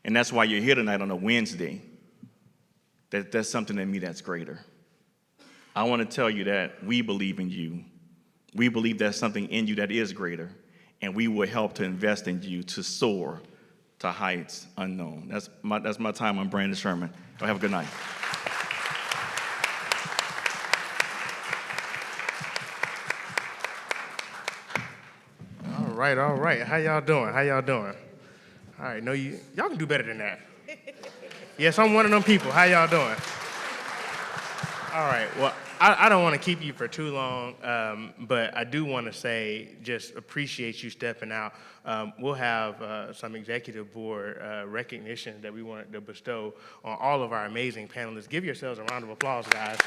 and that's why you're here tonight on a Wednesday, that there's something in me that's greater. I want to tell you that we believe in you. We believe there's something in you that is greater. and we will help to invest in you to soar to heights unknown. That's my time. I'm Brandon Sherman. Have a good night. All right. How y'all doing? All right, y'all can do better than that. Yes, I'm one of them people. How y'all doing? All right, well, I don't want to keep you for too long, but I do want to say just appreciate you stepping out. We'll have some executive board recognition that we wanted to bestow on all of our amazing panelists. Give yourselves a round of applause, guys.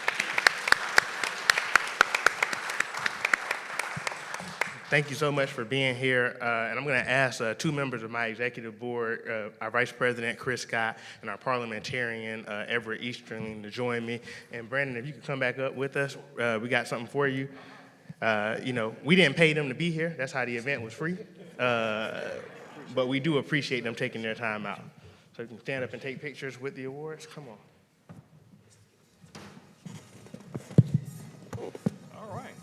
Thank you so much for being here. And I'm going to ask two members of my executive board, our Vice President, Chris Scott, and our parliamentarian, Everett Easterling, to join me. And Brandon, if you could come back up with us, we got something for you. We didn't pay them to be here. That's how the event was free. But we do appreciate them taking their time out. So you can stand up and take pictures with the awards. Come on. All right.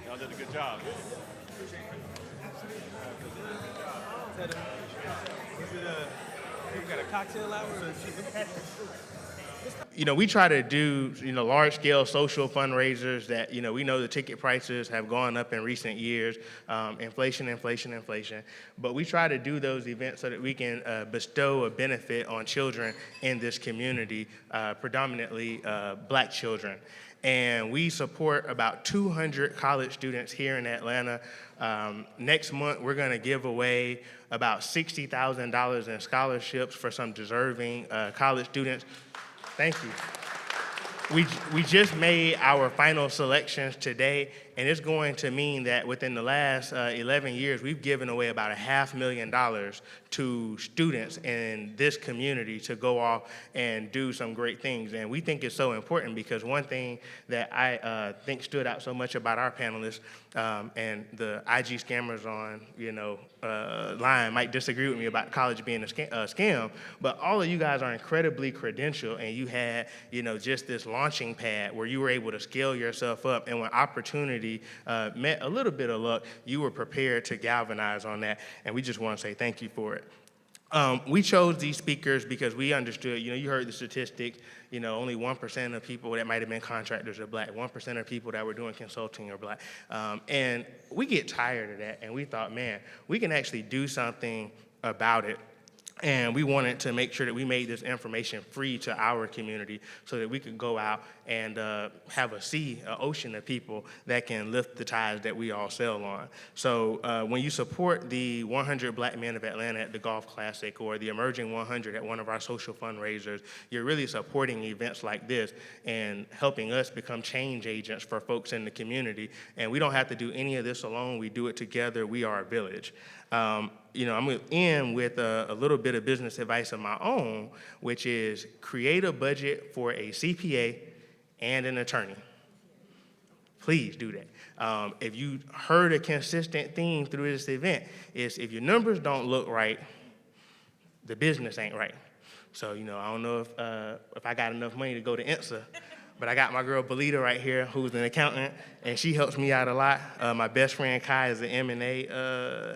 Y'all did a good job. You got a cocktail hour? We try to do, large-scale social fundraisers that, we know the ticket prices have gone up in recent years, inflation. But we try to do those events so that we can bestow a benefit on children in this community, predominantly Black children. And we support about 200 college students here in Atlanta. Next month, we're going to give away about $60,000 in scholarships for some deserving college students. Thank you. We just made our final selections today, and it's going to mean that within the last 11 years, we've given away about $500,000 to students in this community to go off and do some great things. And we think it's so important because one thing that I think stood out so much about our panelists, and the IG scammers on, line might disagree with me about college being a scam, but all of you guys are incredibly credentialed, and you had, just this launching pad where you were able to scale yourself up, and when opportunity met a little bit of luck, you were prepared to galvanize on that, and we just want to say thank you for it. We chose these speakers because we understood, you heard the statistics, only 1% of people that might have been contractors are Black, 1% of people that were doing consulting are Black. And we get tired of that, and we thought, man, we can actually do something about it. And we wanted to make sure that we made this information free to our community so that we could go out and have an ocean of people that can lift the tides that we all sail on. So when you support the 100 Black Men of Atlanta at the Golf Classic or the Emerging 100 at one of our social fundraisers, you're really supporting events like this and helping us become change agents for folks in the community. And we don't have to do any of this alone. We do it together. We are a village. I'm going to end with a little bit of business advice of my own, which is create a budget for a CPA and an attorney. Please do that. If you heard a consistent theme through this event, is if your numbers don't look right, the business ain't right. So, I don't know if I got enough money to go to INSA, but I got my girl Belita right here, who's an accountant, and she helps me out a lot. My best friend Kai is an M&A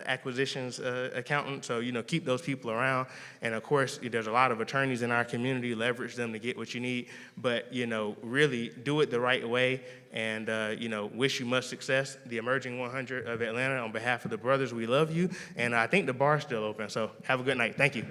acquisitions accountant, so keep those people around. And of course, there's a lot of attorneys in our community. Leverage them to get what you need, but really do it the right way. And wish you much success. The Emerging 100 of Atlanta, on behalf of the brothers, we love you. And I think the bar's still open, so have a good night. Thank you.